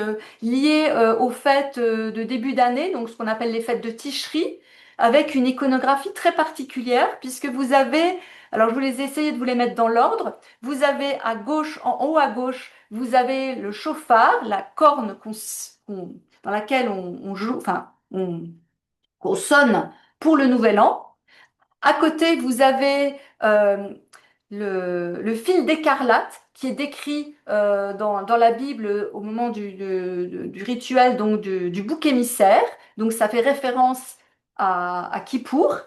lié aux fêtes de début d'année, donc ce qu'on appelle les fêtes de Tishri, avec une iconographie très particulière, puisque vous avez, alors je vous les ai essayé de vous les mettre dans l'ordre, vous avez à gauche, en haut à gauche, vous avez le chauffard, la corne dans laquelle on joue, enfin, qu'on sonne pour le nouvel an. À côté, vous avez le fil d'écarlate qui est décrit dans la Bible au moment du rituel donc du bouc émissaire. Donc ça fait référence à Kippour.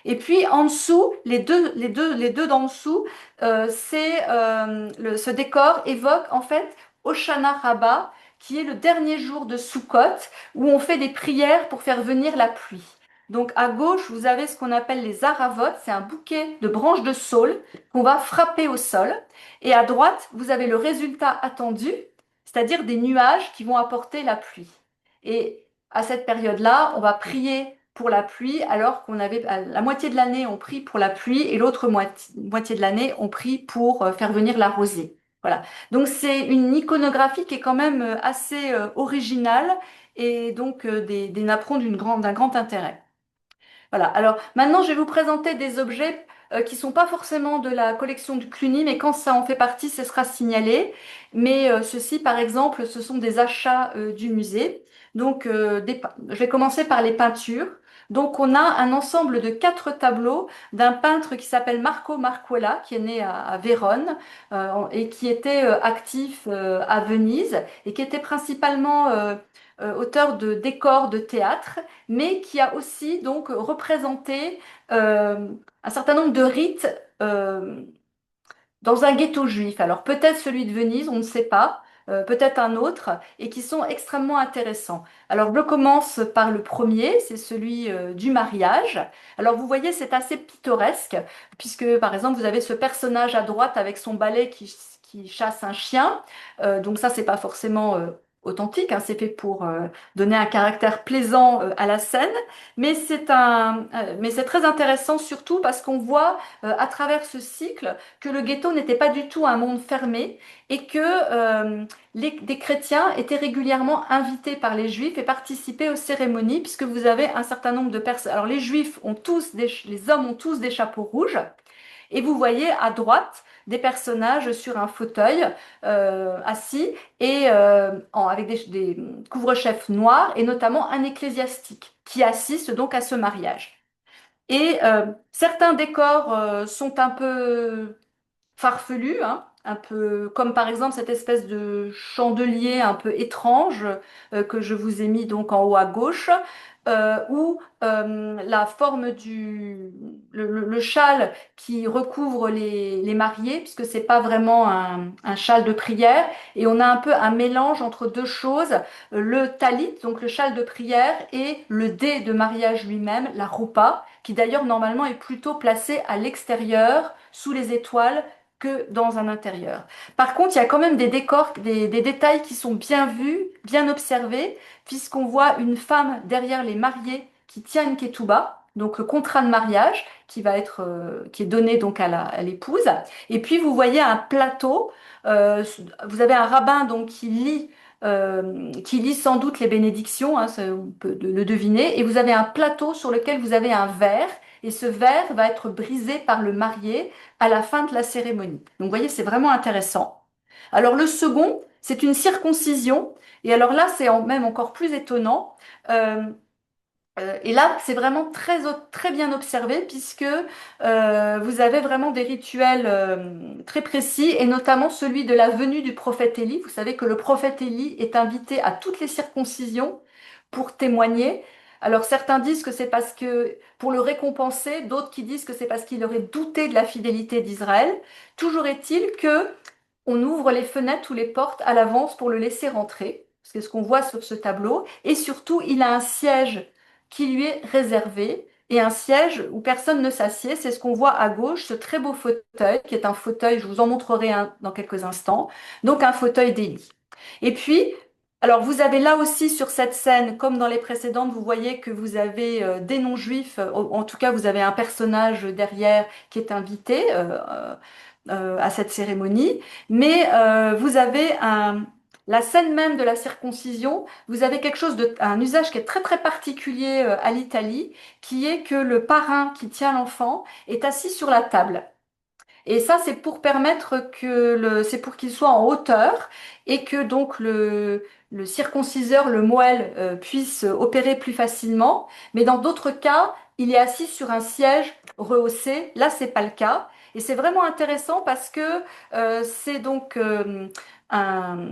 Et puis en dessous, les deux d'en dessous, ce décor évoque en fait Hoshana Rabbah, qui est le dernier jour de Sukkot, où on fait des prières pour faire venir la pluie. Donc à gauche, vous avez ce qu'on appelle les aravot, c'est un bouquet de branches de saule qu'on va frapper au sol. Et à droite, vous avez le résultat attendu, c'est-à-dire des nuages qui vont apporter la pluie. Et à cette période-là, on va prier pour la pluie, alors qu'on avait la moitié de l'année, on prie pour la pluie, et l'autre moitié de l'année, on prie pour faire venir la rosée. Voilà. Donc c'est une iconographie qui est quand même assez originale et donc des napperons d'un grand intérêt. Voilà. Alors maintenant, je vais vous présenter des objets qui sont pas forcément de la collection du Cluny, mais quand ça en fait partie, ce sera signalé. Mais ceci, par exemple, ce sont des achats du musée. Donc, je vais commencer par les peintures. Donc, on a un ensemble de quatre tableaux d'un peintre qui s'appelle Marco Marcuola, qui est né à Vérone et qui était actif à Venise et qui était principalement auteur de décors de théâtre mais qui a aussi donc représenté un certain nombre de rites dans un ghetto juif. Alors peut-être celui de Venise, on ne sait pas, peut-être un autre, et qui sont extrêmement intéressants. Alors je commence par le premier, c'est celui du mariage. Alors vous voyez, c'est assez pittoresque, puisque par exemple vous avez ce personnage à droite avec son balai qui chasse un chien. Donc ça, c'est pas forcément authentique, hein, c'est fait pour donner un caractère plaisant à la scène, mais c'est très intéressant surtout parce qu'on voit à travers ce cycle que le ghetto n'était pas du tout un monde fermé et que des chrétiens étaient régulièrement invités par les juifs et participaient aux cérémonies, puisque vous avez un certain nombre de personnes. Alors les juifs ont tous les hommes ont tous des chapeaux rouges. Et vous voyez à droite des personnages sur un fauteuil assis et avec des couvre-chefs noirs et notamment un ecclésiastique qui assiste donc à ce mariage. Et certains décors sont un peu farfelu, hein, un peu comme par exemple cette espèce de chandelier un peu étrange que je vous ai mis donc en haut à gauche, où la forme le châle qui recouvre les mariés, puisque c'est pas vraiment un châle de prière, et on a un peu un mélange entre deux choses, le talit, donc le châle de prière, et le dé de mariage lui-même, la roupa, qui d'ailleurs normalement est plutôt placé à l'extérieur, sous les étoiles, que dans un intérieur. Par contre, il y a quand même des décors, des détails qui sont bien vus, bien observés, puisqu'on voit une femme derrière les mariés qui tient une ketouba, donc le contrat de mariage qui est donné donc à l'épouse. Et puis vous voyez un plateau, vous avez un rabbin donc qui lit sans doute les bénédictions, hein, ça, on peut le deviner, et vous avez un plateau sur lequel vous avez un verre, et ce verre va être brisé par le marié à la fin de la cérémonie. Donc vous voyez, c'est vraiment intéressant. Alors le second, c'est une circoncision, et alors là, même encore plus étonnant. Euh, et là, c'est vraiment très bien observé puisque vous avez vraiment des rituels très précis et notamment celui de la venue du prophète Élie. Vous savez que le prophète Élie est invité à toutes les circoncisions pour témoigner. Alors certains disent que c'est parce que pour le récompenser, d'autres qui disent que c'est parce qu'il aurait douté de la fidélité d'Israël. Toujours est-il que on ouvre les fenêtres ou les portes à l'avance pour le laisser rentrer. C'est ce qu'on voit sur ce tableau. Et surtout, il a un siège qui lui est réservé et un siège où personne ne s'assied. C'est ce qu'on voit à gauche, ce très beau fauteuil, qui est un fauteuil, je vous en montrerai un dans quelques instants, donc un fauteuil d'Élie. Et puis, alors vous avez là aussi sur cette scène, comme dans les précédentes, vous voyez que vous avez des non-juifs, en tout cas vous avez un personnage derrière qui est invité à cette cérémonie, mais vous avez la scène même de la circoncision, vous avez un usage qui est très très particulier à l'Italie, qui est que le parrain qui tient l'enfant est assis sur la table. Et ça, c'est pour qu'il soit en hauteur et que donc le circonciseur, le moelle, puisse opérer plus facilement. Mais dans d'autres cas, il est assis sur un siège rehaussé. Là, c'est pas le cas. Et c'est vraiment intéressant parce que c'est donc un-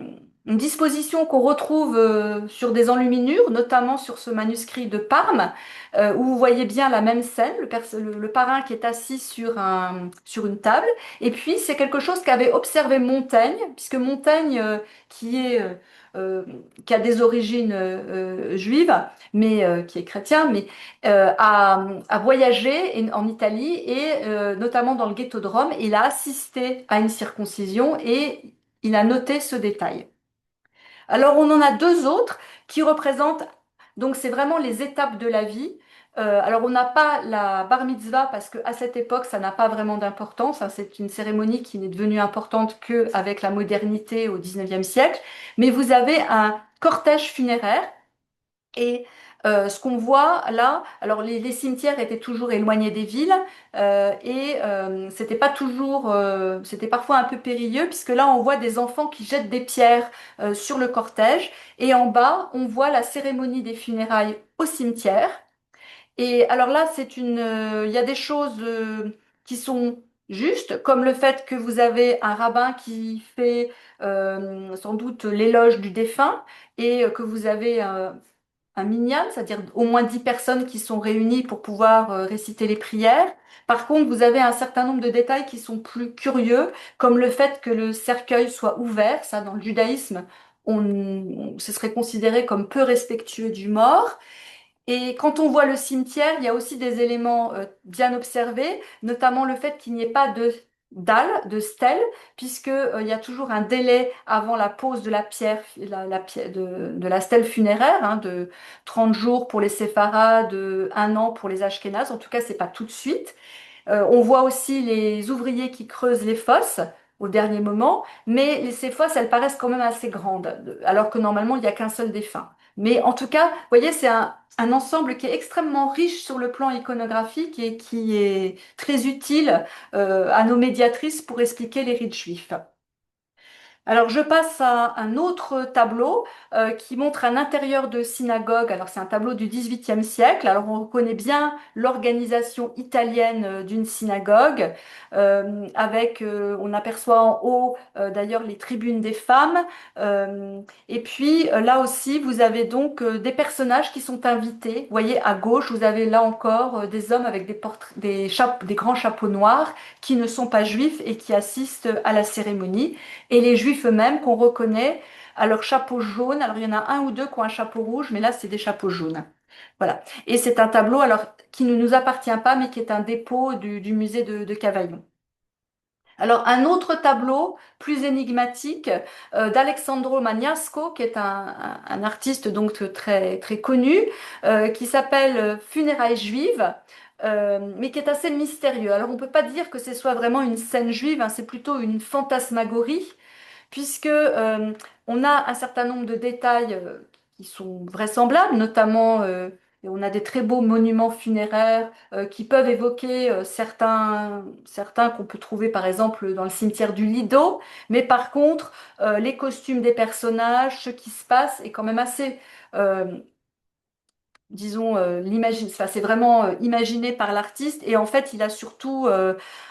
une disposition qu'on retrouve sur des enluminures, notamment sur ce manuscrit de Parme, où vous voyez bien la même scène, le parrain qui est assis sur une table. Et puis, c'est quelque chose qu'avait observé Montaigne, puisque Montaigne, qui est, euh, qui a des origines juives, mais qui est chrétien, mais a voyagé en Italie et notamment dans le ghetto de Rome. Il a assisté à une circoncision et il a noté ce détail. Alors, on en a deux autres qui représentent, donc c'est vraiment les étapes de la vie. Alors, on n'a pas la bar mitzvah parce qu'à cette époque, ça n'a pas vraiment d'importance, hein. C'est une cérémonie qui n'est devenue importante qu'avec la modernité au XIXe siècle. Mais vous avez un cortège funéraire et ce qu'on voit là, alors les cimetières étaient toujours éloignés des villes c'était pas toujours, c'était parfois un peu périlleux puisque là on voit des enfants qui jettent des pierres sur le cortège et en bas on voit la cérémonie des funérailles au cimetière. Et alors là il y a des choses qui sont justes comme le fait que vous avez un rabbin qui fait sans doute l'éloge du défunt et que vous avez un minyan, c'est-à-dire au moins 10 personnes qui sont réunies pour pouvoir réciter les prières. Par contre, vous avez un certain nombre de détails qui sont plus curieux, comme le fait que le cercueil soit ouvert. Ça, dans le judaïsme, ce serait considéré comme peu respectueux du mort. Et quand on voit le cimetière, il y a aussi des éléments bien observés, notamment le fait qu'il n'y ait pas de dalles, de stèles, puisque il y a toujours un délai avant la pose de la pierre, de la stèle funéraire, hein, de 30 jours pour les séfarades, de 1 an pour les ashkénazes. En tout cas, c'est pas tout de suite. On voit aussi les ouvriers qui creusent les fosses au dernier moment, mais ces fosses, elles paraissent quand même assez grandes, alors que normalement, il n'y a qu'un seul défunt. Mais en tout cas, vous voyez, c'est un ensemble qui est extrêmement riche sur le plan iconographique et qui est très utile à nos médiatrices pour expliquer les rites juifs. Alors, je passe à un autre tableau qui montre un intérieur de synagogue. Alors, c'est un tableau du XVIIIe siècle. Alors, on reconnaît bien l'organisation italienne d'une synagogue, on aperçoit en haut d'ailleurs les tribunes des femmes. Et puis, là aussi, vous avez donc des personnages qui sont invités. Vous voyez, à gauche, vous avez là encore des hommes avec des grands chapeaux noirs qui ne sont pas juifs et qui assistent à la cérémonie et les juifs eux-mêmes qu'on reconnaît à leur chapeau jaune. Alors il y en a un ou deux qui ont un chapeau rouge, mais là c'est des chapeaux jaunes. Voilà. Et c'est un tableau alors qui ne nous appartient pas, mais qui est un dépôt du musée de Cavaillon. Alors un autre tableau plus énigmatique d'Alexandro Magnasco, qui est un artiste donc très très connu, qui s'appelle Funérailles juives. Mais qui est assez mystérieux. Alors on ne peut pas dire que ce soit vraiment une scène juive, hein, c'est plutôt une fantasmagorie puisque on a un certain nombre de détails qui sont vraisemblables, notamment on a des très beaux monuments funéraires qui peuvent évoquer certains qu'on peut trouver par exemple dans le cimetière du Lido, mais par contre les costumes des personnages, ce qui se passe est quand même assez euh, disons, enfin, c'est vraiment imaginé par l'artiste et en fait, il a surtout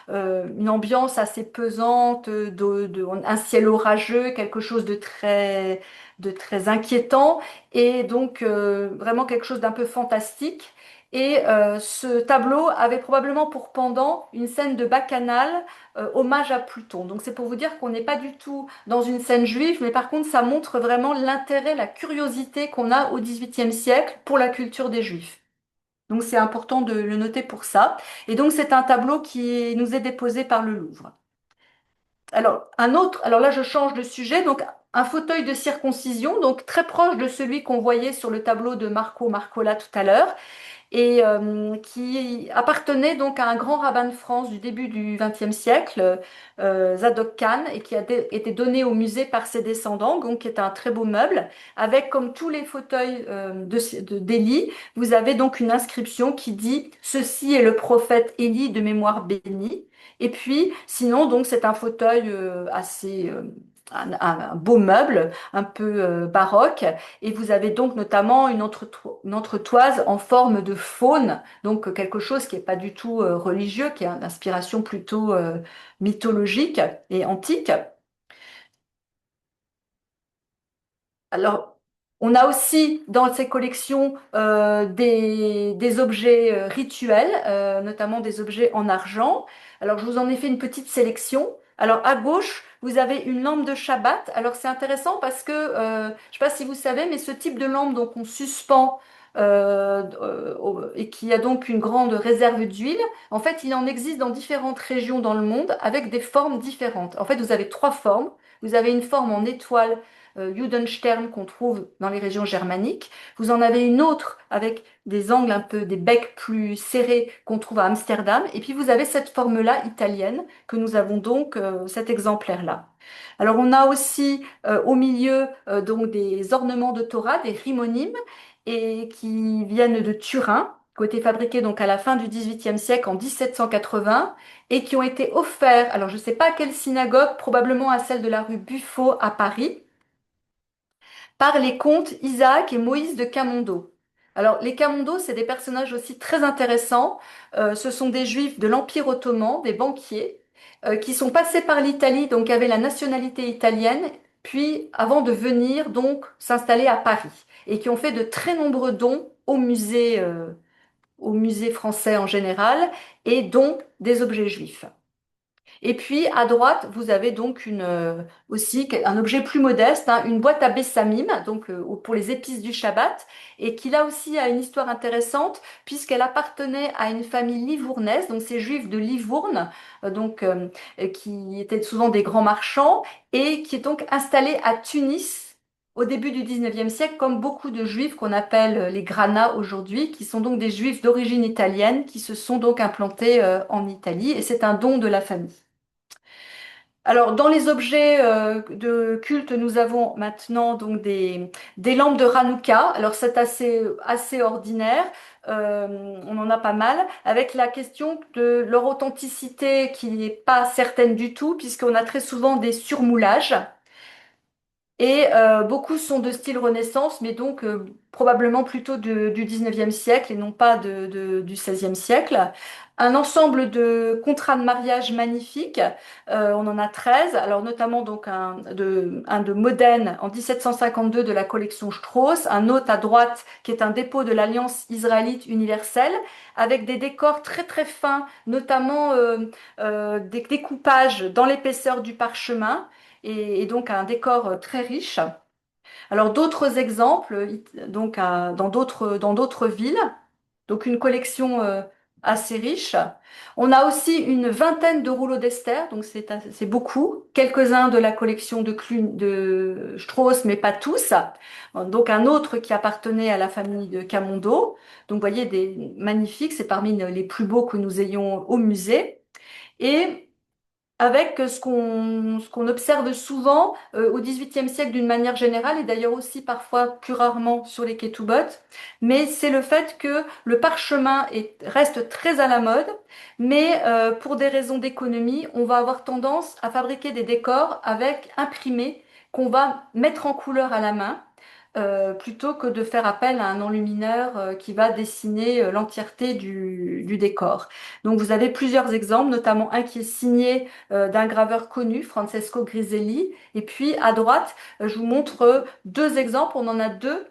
une ambiance assez pesante, un ciel orageux, quelque chose de très inquiétant et donc vraiment quelque chose d'un peu fantastique. Et ce tableau avait probablement pour pendant une scène de bacchanal, hommage à Pluton. Donc c'est pour vous dire qu'on n'est pas du tout dans une scène juive, mais par contre ça montre vraiment l'intérêt, la curiosité qu'on a au XVIIIe siècle pour la culture des Juifs. Donc c'est important de le noter pour ça. Et donc c'est un tableau qui nous est déposé par le Louvre. Alors là je change de sujet, donc un fauteuil de circoncision, donc très proche de celui qu'on voyait sur le tableau de Marco Marcola tout à l'heure et qui appartenait donc à un grand rabbin de France du début du XXe siècle, Zadok Khan, et qui été donné au musée par ses descendants, donc qui est un très beau meuble, avec comme tous les fauteuils d'Élie, vous avez donc une inscription qui dit «Ceci est le prophète Élie de mémoire bénie». Et puis, sinon, donc c'est un fauteuil assez un beau meuble, un peu baroque, et vous avez donc notamment une entretoise en forme de faune, donc quelque chose qui n'est pas du tout religieux, qui a une inspiration plutôt mythologique et antique. Alors, on a aussi dans ces collections des objets rituels, notamment des objets en argent. Alors, je vous en ai fait une petite sélection. Alors, à gauche, vous avez une lampe de Shabbat. Alors, c'est intéressant parce que, je ne sais pas si vous savez, mais ce type de lampe, donc, on suspend et qui a donc une grande réserve d'huile. En fait, il en existe dans différentes régions dans le monde avec des formes différentes. En fait, vous avez trois formes. Vous avez une forme en étoile Judenstern qu'on trouve dans les régions germaniques. Vous en avez une autre avec des angles un peu, des becs plus serrés qu'on trouve à Amsterdam. Et puis vous avez cette forme-là italienne que nous avons donc, cet exemplaire-là. Alors on a aussi au milieu donc des ornements de Torah, des rimonimes, et qui viennent de Turin, qui ont été fabriqués donc à la fin du XVIIIe siècle en 1780 et qui ont été offerts, alors je ne sais pas à quelle synagogue, probablement à celle de la rue Buffo à Paris, par les comtes Isaac et Moïse de Camondo. Alors, les Camondo, c'est des personnages aussi très intéressants. Ce sont des juifs de l'Empire ottoman, des banquiers, qui sont passés par l'Italie, donc avaient la nationalité italienne, puis avant de venir donc s'installer à Paris, et qui ont fait de très nombreux dons au musée français en général, et dont des objets juifs. Et puis à droite, vous avez donc aussi un objet plus modeste, hein, une boîte à bessamim, donc pour les épices du Shabbat, et qui là aussi a une histoire intéressante puisqu'elle appartenait à une famille livournaise, donc ces juifs de Livourne, qui étaient souvent des grands marchands et qui est donc installée à Tunis. Au début du 19e siècle, comme beaucoup de juifs qu'on appelle les Grana aujourd'hui, qui sont donc des juifs d'origine italienne, qui se sont donc implantés en Italie, et c'est un don de la famille. Alors, dans les objets de culte, nous avons maintenant donc des lampes de Hanouka. Alors, c'est assez ordinaire. On en a pas mal, avec la question de leur authenticité qui n'est pas certaine du tout, puisqu'on a très souvent des surmoulages. Et beaucoup sont de style Renaissance, mais donc probablement plutôt du 19e siècle et non pas du 16e siècle. Un ensemble de contrats de mariage magnifiques, on en a 13, alors notamment donc un de Modène en 1752 de la collection Strauss, un autre à droite qui est un dépôt de l'Alliance israélite universelle, avec des décors très très fins, notamment des découpages dans l'épaisseur du parchemin et donc un décor très riche. Alors d'autres exemples, donc dans d'autres villes, donc une collection assez riche. On a aussi une vingtaine de rouleaux d'Esther, donc c'est beaucoup. Quelques-uns de la collection de Strauss, mais pas tous. Donc un autre qui appartenait à la famille de Camondo. Donc vous voyez des magnifiques, c'est parmi les plus beaux que nous ayons au musée. Et avec ce qu'on observe souvent au XVIIIe siècle d'une manière générale et d'ailleurs aussi parfois plus rarement sur les ketubot, mais c'est le fait que le parchemin reste très à la mode, mais pour des raisons d'économie, on va avoir tendance à fabriquer des décors avec imprimés qu'on va mettre en couleur à la main. Plutôt que de faire appel à un enlumineur qui va dessiner l'entièreté du décor. Donc vous avez plusieurs exemples, notamment un qui est signé d'un graveur connu, Francesco Griselli. Et puis à droite, je vous montre deux exemples. On en a deux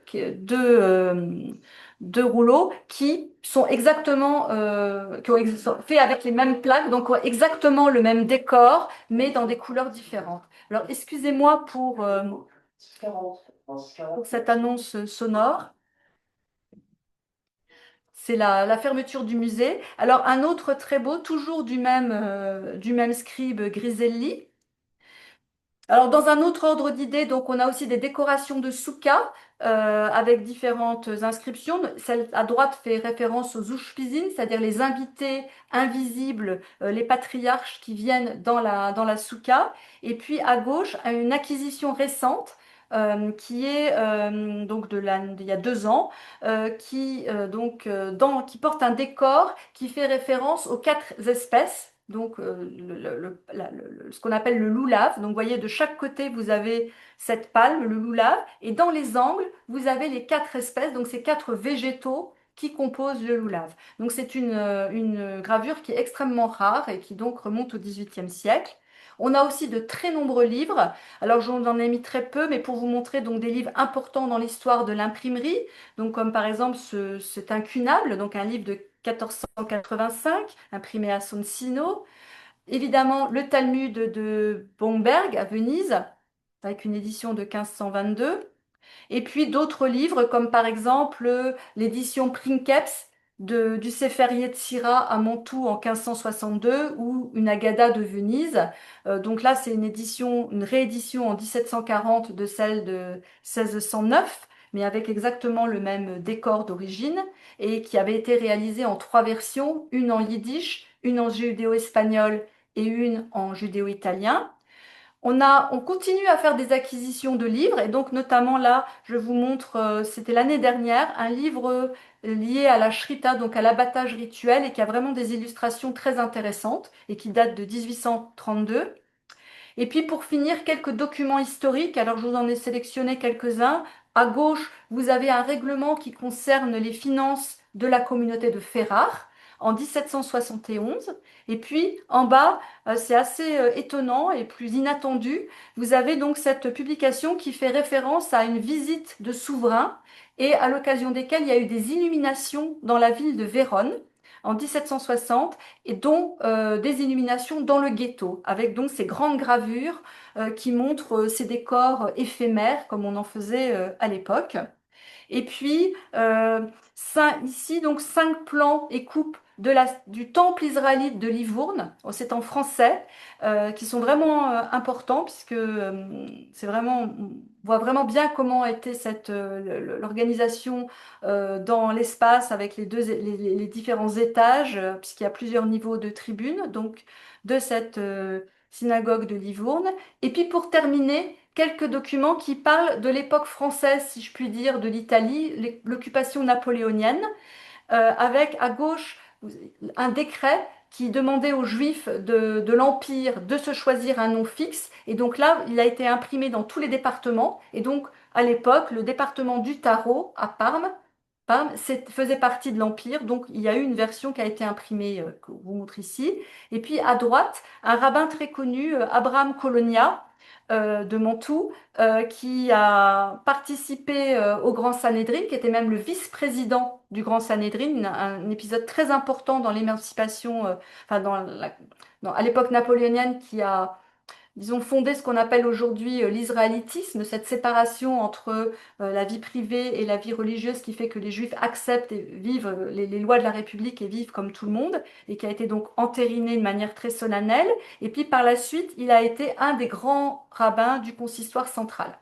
rouleaux qui sont exactement sont faits avec les mêmes plaques, donc ont exactement le même décor, mais dans des couleurs différentes. Alors excusez-moi pour cette annonce sonore. C'est la fermeture du musée. Alors un autre très beau, toujours du même scribe Griselli. Alors dans un autre ordre d'idées, donc on a aussi des décorations de soukha avec différentes inscriptions. Celle à droite fait référence aux ushpizin, c'est-à-dire les invités invisibles, les patriarches qui viennent dans la soukha. Et puis à gauche, une acquisition récente qui est donc d'il y a 2 ans, qui porte un décor qui fait référence aux 4 espèces. Donc, ce qu'on appelle le loulave. Donc, vous voyez, de chaque côté, vous avez cette palme, le loulave, et dans les angles, vous avez les 4 espèces, donc ces 4 végétaux qui composent le loulave. Donc, c'est une gravure qui est extrêmement rare et qui donc remonte au XVIIIe siècle. On a aussi de très nombreux livres. Alors, j'en en ai mis très peu, mais pour vous montrer donc des livres importants dans l'histoire de l'imprimerie. Donc, comme par exemple cet incunable, donc un livre de 1485, imprimé à Sonsino. Évidemment, le Talmud de Bomberg à Venise, avec une édition de 1522. Et puis d'autres livres, comme par exemple l'édition Princeps du Sefer Yetzira à Mantoue en 1562 ou une Agada de Venise. Donc là, c'est une réédition en 1740 de celle de 1609, mais avec exactement le même décor d'origine et qui avait été réalisée en 3 versions, une en yiddish, une en judéo-espagnol et une en judéo-italien. On continue à faire des acquisitions de livres et donc notamment là, je vous montre, c'était l'année dernière, un livre lié à la shrita, donc à l'abattage rituel et qui a vraiment des illustrations très intéressantes et qui date de 1832. Et puis pour finir, quelques documents historiques. Alors je vous en ai sélectionné quelques-uns. À gauche, vous avez un règlement qui concerne les finances de la communauté de Ferrare en 1771. Et puis en bas, c'est assez étonnant et plus inattendu. Vous avez donc cette publication qui fait référence à une visite de souverain et à l'occasion desquelles il y a eu des illuminations dans la ville de Vérone. en 1760, et dont des illuminations dans le ghetto, avec donc ces grandes gravures qui montrent ces décors éphémères, comme on en faisait à l'époque. Et puis, ici, donc, 5 plans et coupes du temple israélite de Livourne. Oh, c'est en français, qui sont vraiment importants, puisque c'est vraiment, on voit vraiment bien comment était l'organisation dans l'espace avec les différents étages, puisqu'il y a plusieurs niveaux de tribunes, donc, de cette synagogue de Livourne. Et puis pour terminer, quelques documents qui parlent de l'époque française, si je puis dire, de l'Italie, l'occupation napoléonienne, avec à gauche un décret qui demandait aux Juifs de l'Empire de se choisir un nom fixe. Et donc là, il a été imprimé dans tous les départements. Et donc, à l'époque, le département du Tarot, à Parme, faisait partie de l'Empire. Donc, il y a eu une version qui a été imprimée, que je vous montre ici. Et puis, à droite, un rabbin très connu, Abraham Colonia, de Mantoue, qui a participé au Grand Sanhédrin, qui était même le vice-président du Grand Sanhédrin, un épisode très important dans l'émancipation, enfin à l'époque napoléonienne, qui a, disons, fondé ce qu'on appelle aujourd'hui l'israélitisme, cette séparation entre la vie privée et la vie religieuse, qui fait que les Juifs acceptent et vivent les lois de la République et vivent comme tout le monde, et qui a été donc entériné de manière très solennelle. Et puis par la suite, il a été un des grands rabbins du consistoire central.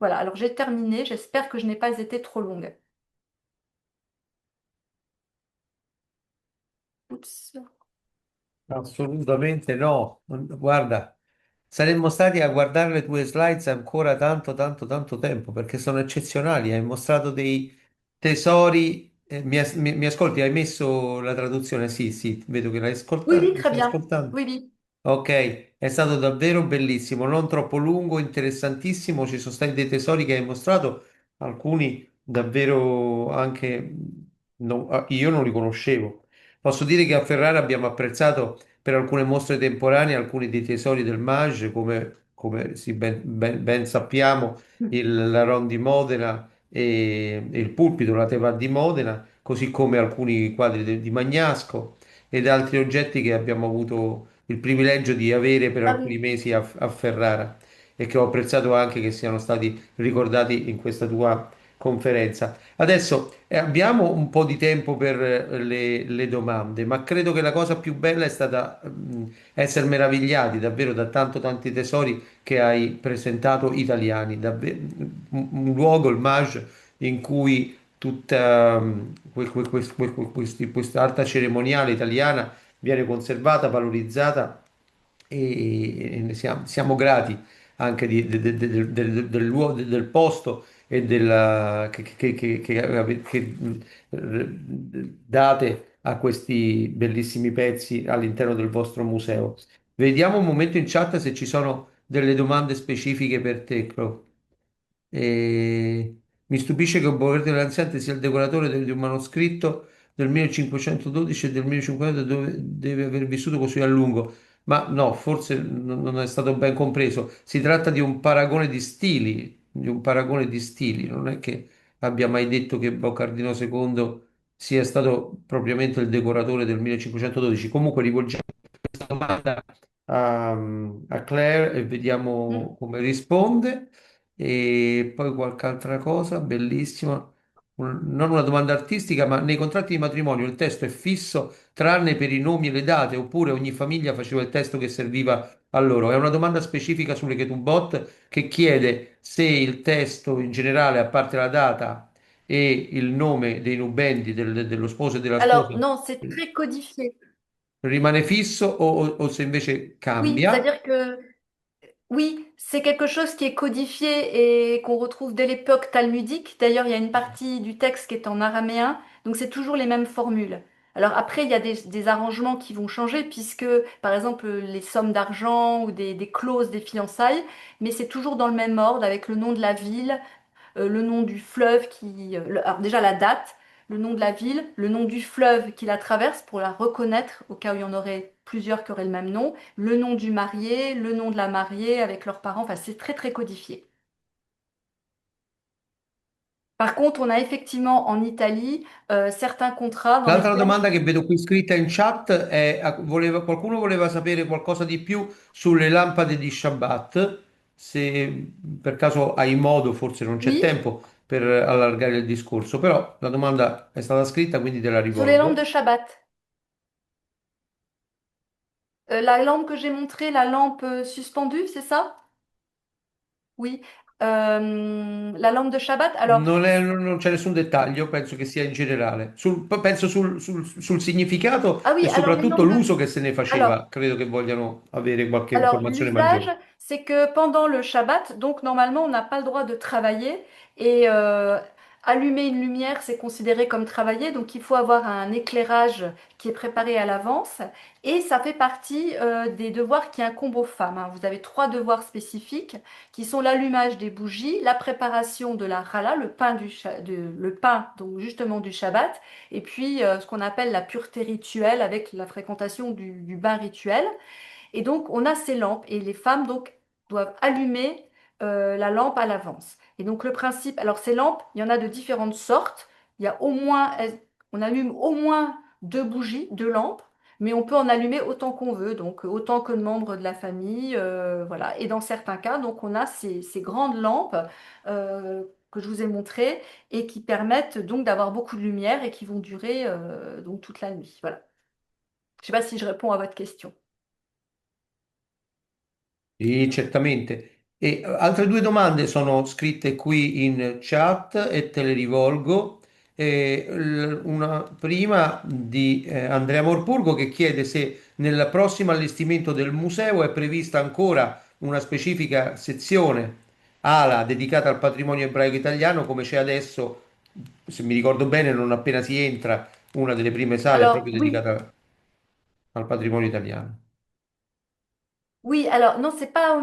Voilà, alors j'ai terminé, j'espère que je n'ai pas été trop longue. Oups. Assolutamente no. Guarda, saremmo stati a guardare le tue slides ancora tanto, tanto, tanto tempo perché sono eccezionali. Hai mostrato dei tesori. Mi ascolti? Hai messo la traduzione? Sì, sì, vedo che l'hai Oui, ascoltata. oui, Mi très stai bien. ascoltando? Oui, oui. Ok, è stato davvero bellissimo, non troppo lungo, interessantissimo. Ci sono stati dei tesori che hai mostrato, alcuni davvero anche io non li conoscevo. Posso dire che a Ferrara abbiamo apprezzato per alcune mostre temporanee alcuni dei tesori del Mage, come sì, ben sappiamo, la Ron di Modena e il pulpito, la Teva di Modena, così come alcuni quadri di Magnasco ed altri oggetti che abbiamo avuto il privilegio di avere per Ah alcuni oui. mesi a Ferrara e che ho apprezzato anche che siano stati ricordati in questa tua conferenza. Adesso abbiamo un po' di tempo per le domande, ma credo che la cosa più bella è stata essere meravigliati davvero da tanti tesori che hai presentato italiani, un luogo, il Mage, in cui tutta questa alta cerimoniale italiana viene conservata, valorizzata e ne siamo grati anche del posto e date a questi bellissimi pezzi all'interno del vostro museo. Vediamo un momento in chat se ci sono delle domande specifiche per te, Clo. Mi stupisce che un Boverdi dell'Anziante sia il decoratore di un manoscritto del 1512 e del 1550 dove deve aver vissuto così a lungo. Ma no, forse non è stato ben compreso. Si tratta di un paragone di stili, di un paragone di stili. Non è che abbia mai detto che Boccardino II sia stato propriamente il decoratore del 1512. Comunque rivolgiamo questa domanda a Claire e Mm. vediamo come risponde. E poi qualche altra cosa bellissima. Non una domanda artistica, ma nei contratti di matrimonio il testo è fisso tranne per i nomi e le date, oppure ogni famiglia faceva il testo che serviva a loro. È una domanda specifica sull'Heketubot che chiede se il testo in generale, a parte la data e il nome dei nubendi, dello sposo e della sposa, Alors, non, c'est très codifié. rimane fisso o se invece Oui, cambia. c'est-à-dire que oui, c'est quelque chose qui est codifié et qu'on retrouve dès l'époque talmudique. D'ailleurs, il y a une partie du texte qui est en araméen, donc c'est toujours les mêmes formules. Alors après, il y a des arrangements qui vont changer, puisque, par exemple, les sommes d'argent ou des clauses des fiançailles, mais c'est toujours dans le même ordre, avec le nom de la ville, le nom du fleuve alors déjà la date, le nom de la ville, le nom du fleuve qui la traverse pour la reconnaître au cas où il y en aurait plusieurs qui auraient le même nom, le nom du marié, le nom de la mariée avec leurs parents. Enfin, c'est très très codifié. Par contre, on a effectivement en Italie certains contrats dans L'altra lesquels... domanda che vedo qui scritta in chat è, qualcuno voleva sapere qualcosa di più sulle lampade di Shabbat, se per caso hai modo, forse non c'è Oui, tempo per allargare il discorso, però la domanda è stata scritta, quindi te la sur les lampes de rivolgo. Shabbat. La lampe que j'ai montrée, la lampe suspendue, c'est ça? Oui. La lampe de Shabbat. Alors, Non c'è nessun dettaglio, penso che sia in generale. Penso sul significato ah e oui, alors les soprattutto lampes de... l'uso che se ne Alors, faceva. Credo che vogliano avere qualche Alors, informazione l'usage, maggiore. c'est que pendant le Shabbat, donc normalement, on n'a pas le droit de travailler et allumer une lumière, c'est considéré comme travailler, donc il faut avoir un éclairage qui est préparé à l'avance et ça fait partie des devoirs qui incombent aux femmes, hein. Vous avez trois devoirs spécifiques qui sont l'allumage des bougies, la préparation de la challah, le pain le pain donc justement du Shabbat, et puis ce qu'on appelle la pureté rituelle avec la fréquentation du bain rituel. Et donc, on a ces lampes et les femmes donc doivent allumer la lampe à l'avance. Et donc, le principe, alors ces lampes, il y en a de différentes sortes. Il y a au moins, on allume au moins deux bougies, deux lampes, mais on peut en allumer autant qu'on veut, donc autant que de membres de la famille, voilà. Et dans certains cas, donc on a ces grandes lampes que je vous ai montrées et qui permettent donc d'avoir beaucoup de lumière et qui vont durer donc toute la nuit. Voilà. Je ne sais pas si je réponds à votre question. Sì, certamente. E altre due domande sono scritte qui in chat e te le rivolgo. Una prima di Andrea Morpurgo che chiede se nel prossimo allestimento del museo è prevista ancora una specifica sezione, ala, dedicata al patrimonio ebraico italiano, come c'è adesso, se mi ricordo bene, non appena si entra, una delle prime sale Alors, proprio oui. dedicata al patrimonio italiano. Oui, alors non, c'est pas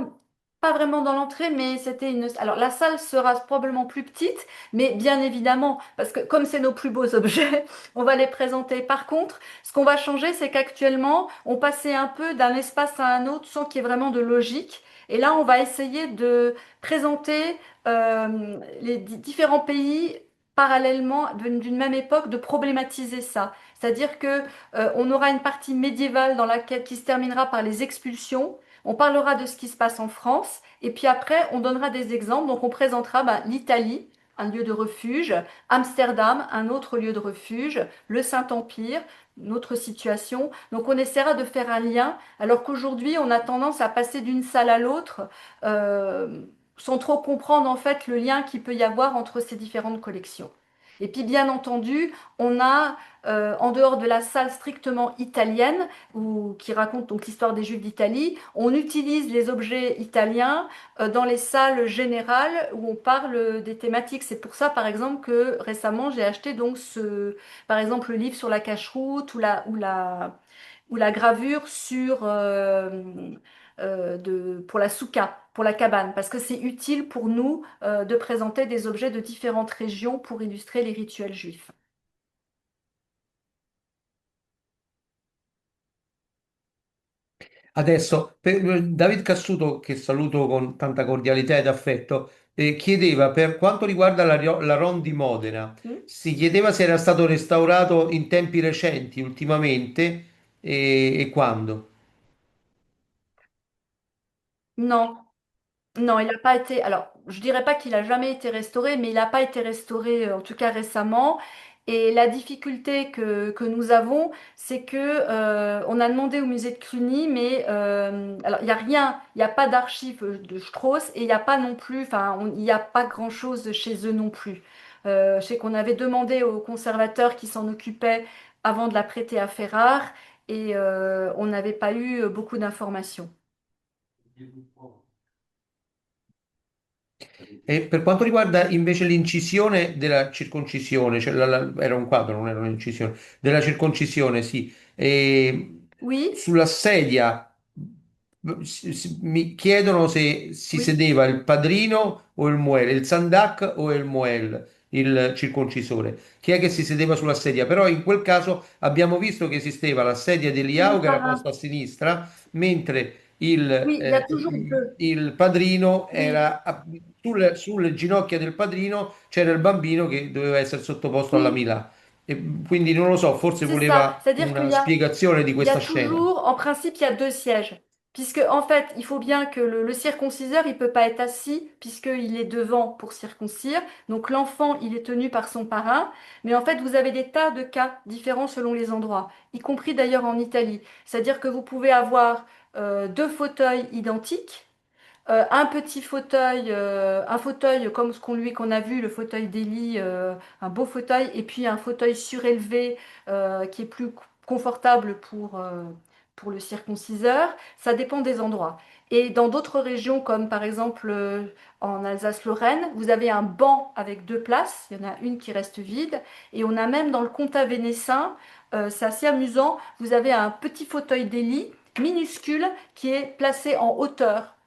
vraiment dans l'entrée, mais c'était une. Alors la salle sera probablement plus petite, mais bien évidemment, parce que comme c'est nos plus beaux objets, on va les présenter. Par contre, ce qu'on va changer, c'est qu'actuellement, on passait un peu d'un espace à un autre sans qu'il y ait vraiment de logique. Et là, on va essayer de présenter les différents pays parallèlement d'une même époque, de problématiser ça. C'est-à-dire que on aura une partie médiévale dans laquelle qui se terminera par les expulsions. On parlera de ce qui se passe en France et puis après, on donnera des exemples. Donc, on présentera l'Italie, un lieu de refuge, Amsterdam, un autre lieu de refuge, le Saint-Empire, une autre situation. Donc, on essaiera de faire un lien, alors qu'aujourd'hui, on a tendance à passer d'une salle à l'autre sans trop comprendre en fait le lien qu'il peut y avoir entre ces différentes collections. Et puis, bien entendu, on a, en dehors de la salle strictement italienne, qui raconte donc l'histoire des Juifs d'Italie. On utilise les objets italiens dans les salles générales où on parle des thématiques. C'est pour ça, par exemple, que récemment j'ai acheté donc par exemple, le livre sur la cache-route ou la gravure sur pour la souka, pour la cabane, parce que c'est utile pour nous de présenter des objets de différentes régions pour illustrer les rituels juifs. Adesso, David Cassuto, che saluto con tanta cordialità ed affetto, chiedeva per quanto riguarda la Ron di Modena, Hmm. si chiedeva se era stato restaurato in tempi recenti, ultimamente, e quando. Non, non, il n'a pas été. Alors, je dirais pas qu'il a jamais été restauré, mais il n'a pas été restauré, en tout cas récemment. Et la difficulté que nous avons, c'est que on a demandé au musée de Cluny, mais alors il n'y a rien, il n'y a pas d'archives de Strauss et il n'y a pas non plus, enfin, il n'y a pas grand-chose chez eux non plus. Je sais qu'on avait demandé au conservateur qui s'en occupait avant de la prêter à Ferrare et on n'avait pas eu beaucoup d'informations. E per quanto riguarda invece l'incisione della circoncisione, cioè era un quadro, non era un'incisione, della circoncisione, sì. Oui, Sulla sedia mi chiedono se si oui. sedeva il padrino o il muel, il sandak o il muel, il circoncisore. Chi è che si sedeva sulla sedia? Però in quel caso abbiamo visto che esisteva la sedia di Oui, Eliao che era par un. posta a sinistra, mentre il, Oui, il y a toujours deux. il padrino Oui, era sulle ginocchia del padrino c'era il bambino che doveva essere sottoposto alla oui, Milà. E quindi non lo so, forse c'est ça. voleva C'est-à-dire una spiegazione di il y a questa scena. toujours, en principe, il y a deux sièges. Puisque, en fait, il faut bien que le circonciseur, il peut pas être assis, puisqu'il est devant pour circoncire. Donc, l'enfant, il est tenu par son parrain. Mais en fait, vous avez des tas de cas différents selon les endroits, y compris d'ailleurs en Italie. C'est-à-dire que vous pouvez avoir deux fauteuils identiques. Un fauteuil comme ce qu'on a vu, le fauteuil d'Élie, un beau fauteuil, et puis un fauteuil surélevé qui est plus confortable pour le circonciseur. Ça dépend des endroits. Et dans d'autres régions, comme par exemple en Alsace-Lorraine, vous avez un banc avec deux places. Il y en a une qui reste vide. Et on a même dans le comtat vénessin, c'est assez amusant, vous avez un petit fauteuil d'Élie minuscule qui est placé en hauteur,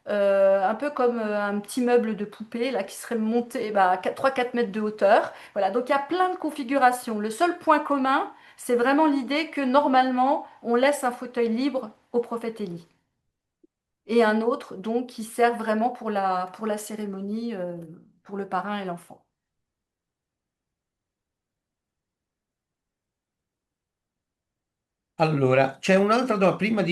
un peu comme un petit meuble de poupée là, qui serait monté bah, à 3-4 mètres de hauteur. Voilà, donc il y a plein de configurations. Le seul point commun, c'est vraiment l'idée que normalement, on laisse un fauteuil libre au prophète Élie. Et un autre, donc, qui sert vraiment pour la cérémonie, pour le parrain et l'enfant. Allora, c'è un'altra domanda, prima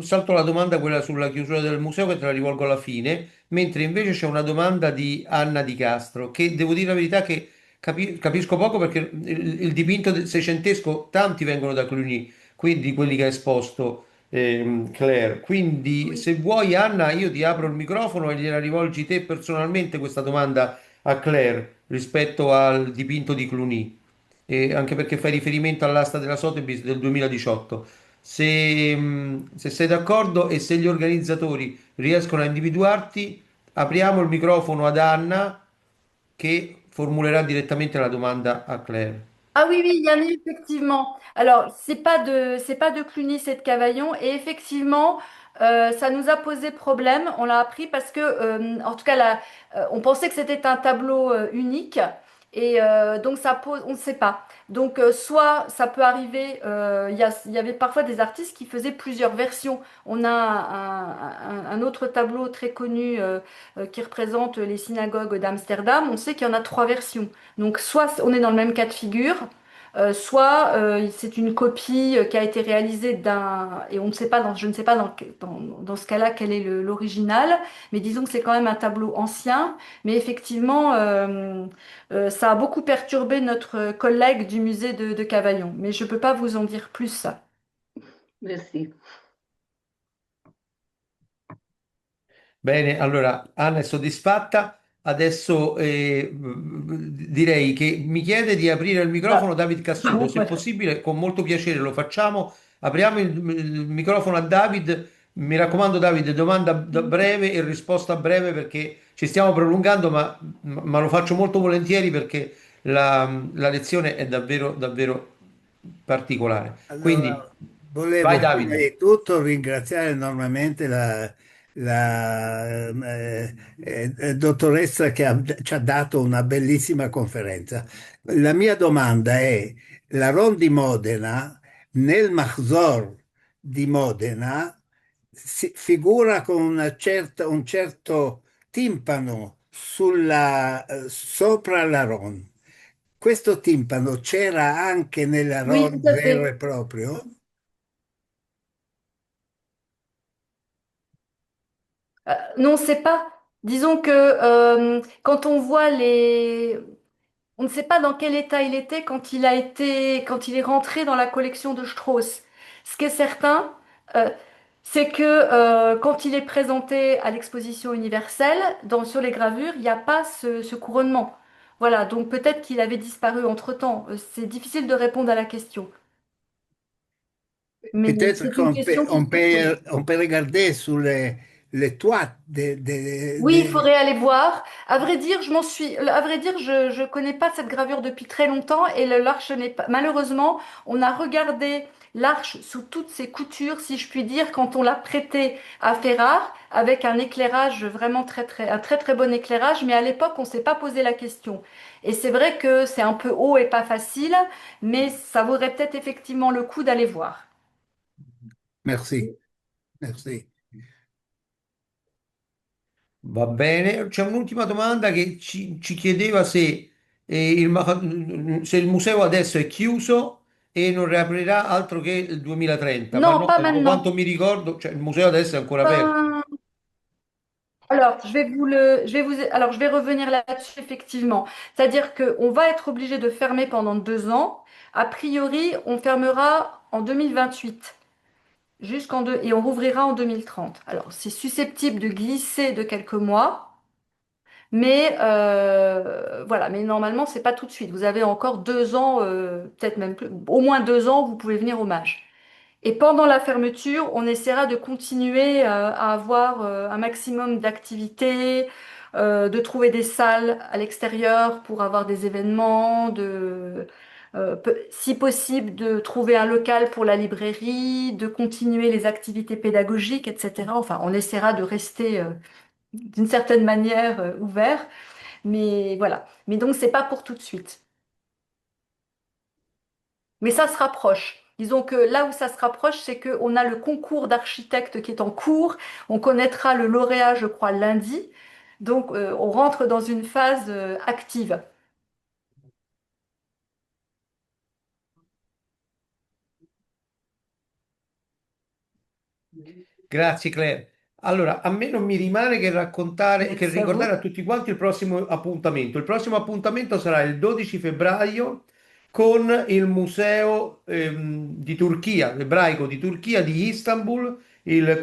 salto la domanda quella sulla chiusura del museo che te la rivolgo alla fine, mentre invece c'è una domanda di Anna Di Castro, che devo dire la verità che capisco poco perché il dipinto seicentesco, tanti vengono da Cluny, quindi quelli che ha esposto Claire. Quindi Oui. se vuoi Anna, io ti apro il microfono e gliela rivolgi te personalmente questa domanda a Claire rispetto al dipinto di Cluny, e anche perché fai riferimento all'asta della Sotheby's del 2018. Se sei d'accordo e se gli organizzatori riescono a individuarti, apriamo il microfono ad Anna che formulerà direttamente la domanda a Claire. Ah oui, oui, il y en a effectivement. Alors, c'est pas de Cluny, c'est de Cavaillon. Et effectivement, ça nous a posé problème. On l'a appris parce que, en tout cas, on pensait que c'était un tableau unique. Et donc, ça pose, on ne sait pas. Donc, soit ça peut arriver, il y avait parfois des artistes qui faisaient plusieurs versions. On a un autre tableau très connu qui représente les synagogues d'Amsterdam. On sait qu'il y en a trois versions. Donc, soit on est dans le même cas de figure, soit c'est une copie qui a été réalisée et on ne sait pas je ne sais pas dans ce cas-là quel est l'original, mais disons que c'est quand même un tableau ancien. Mais effectivement, ça a beaucoup perturbé notre collègue du musée de Cavaillon. Mais je ne peux pas vous en dire plus. Merci. Bene, allora Anna è soddisfatta. Adesso direi che mi chiede di aprire il microfono Bah, David Cassuto. bon, Se voilà. possibile, con molto piacere lo facciamo. Apriamo il microfono a David. Mi raccomando, David, domanda breve e risposta breve perché ci stiamo prolungando, ma lo faccio molto volentieri perché la lezione è davvero, davvero particolare. Quindi, Allora, volevo vai, prima David. di tutto ringraziare enormemente la dottoressa che ci ha dato una bellissima conferenza. La mia domanda è, la Ron di Modena, nel Mahzor di Modena, si figura con un certo timpano sopra la Ron. Questo timpano c'era anche nella Oui, tout Ron à vero fait. e proprio? Non, c'est pas. Disons que quand on voit on ne sait pas dans quel état il était quand il est rentré dans la collection de Strauss. Ce qui est certain, euh, c'est que quand il est présenté à l'exposition universelle, sur les gravures, il n'y a pas ce couronnement. Voilà, donc peut-être qu'il avait disparu entre-temps. C'est difficile de répondre à la question, mais Peut-être c'est une question qui se pose. on peut regarder sur les toits Oui, il faudrait aller voir. À vrai dire, je connais pas cette gravure depuis très longtemps et l'arche n'est pas, malheureusement, on a regardé l'arche sous toutes ses coutures, si je puis dire, quand on l'a prêtée à Ferrare avec un éclairage vraiment un très très bon éclairage, mais à l'époque, on s'est pas posé la question. Et c'est vrai que c'est un peu haut et pas facile, mais ça vaudrait peut-être effectivement le coup d'aller voir. Merci, merci. Va bene. C'è un'ultima domanda che ci chiedeva se, se il museo adesso è chiuso e non riaprirà altro che il 2030, ma Non, no, pas da quanto maintenant. mi ricordo, cioè, il museo adesso è ancora aperto. Ben, alors, alors, je vais revenir là-dessus, effectivement. C'est-à-dire qu'on va être obligé de fermer pendant 2 ans. A priori, on fermera en 2028 et on rouvrira en 2030. Alors, c'est susceptible de glisser de quelques mois, mais voilà. Mais normalement, c'est pas tout de suite. Vous avez encore 2 ans, peut-être même plus, au moins 2 ans, vous pouvez venir au Mage. Et pendant la fermeture, on essaiera de continuer à avoir un maximum d'activités, de trouver des salles à l'extérieur pour avoir des événements, si possible, de trouver un local pour la librairie, de continuer les activités pédagogiques, etc. Enfin, on essaiera de rester d'une certaine manière ouvert, mais voilà. Mais donc, c'est pas pour tout de suite. Mais ça se rapproche. Disons que là où ça se rapproche, c'est qu'on a le concours d'architectes qui est en cours. On connaîtra le lauréat, je crois, lundi. Donc, on rentre dans une phase active. Grazie Claire. Allora, a me non mi rimane che raccontare, che Merci à ricordare a vous. tutti quanti il prossimo appuntamento. Il prossimo appuntamento sarà il 12 febbraio con il museo di Turchia, ebraico di Turchia di Istanbul, il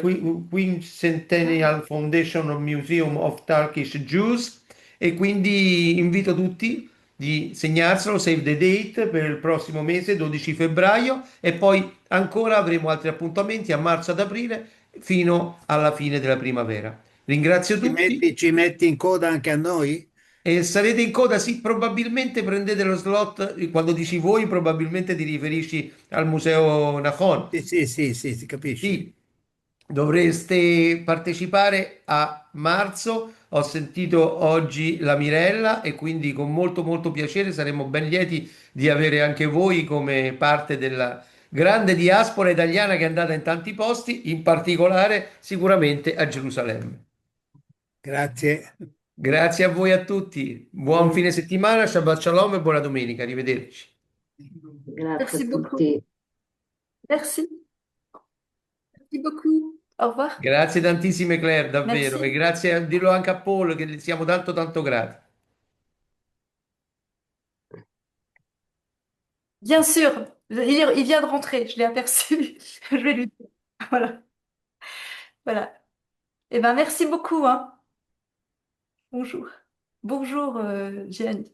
Quincentennial Foundation Museum of Turkish Jews e quindi invito tutti di segnarselo, save the date per il prossimo mese, 12 febbraio e poi ancora avremo altri appuntamenti a marzo ad aprile fino alla fine della primavera. Ringrazio tutti Ci metti in coda anche a noi? e sarete in coda, sì, probabilmente prendete lo slot, quando dici voi probabilmente ti riferisci al Museo Nahon. Sì, sì, sì, sì, si capisce. Sì, dovreste partecipare a marzo. Ho sentito oggi la Mirella e quindi con molto molto piacere saremo ben lieti di avere anche voi come parte della grande diaspora italiana che è andata in tanti posti, in particolare sicuramente a Gerusalemme. Grazie. Grazie a voi a tutti, buon fine settimana, Shabbat Shalom e buona domenica, arrivederci. Grazie a Merci beaucoup. tutti. Merci. Merci beaucoup. Au revoir. Grazie tantissime Claire, davvero, e Merci. grazie dirlo anche a Paul che gli siamo tanto tanto grati. Bien sûr. Il vient de rentrer. Je l'ai aperçu. Je vais lui dire. Voilà. Voilà. Eh ben, merci beaucoup, hein. Bonjour. Bonjour, Gianni.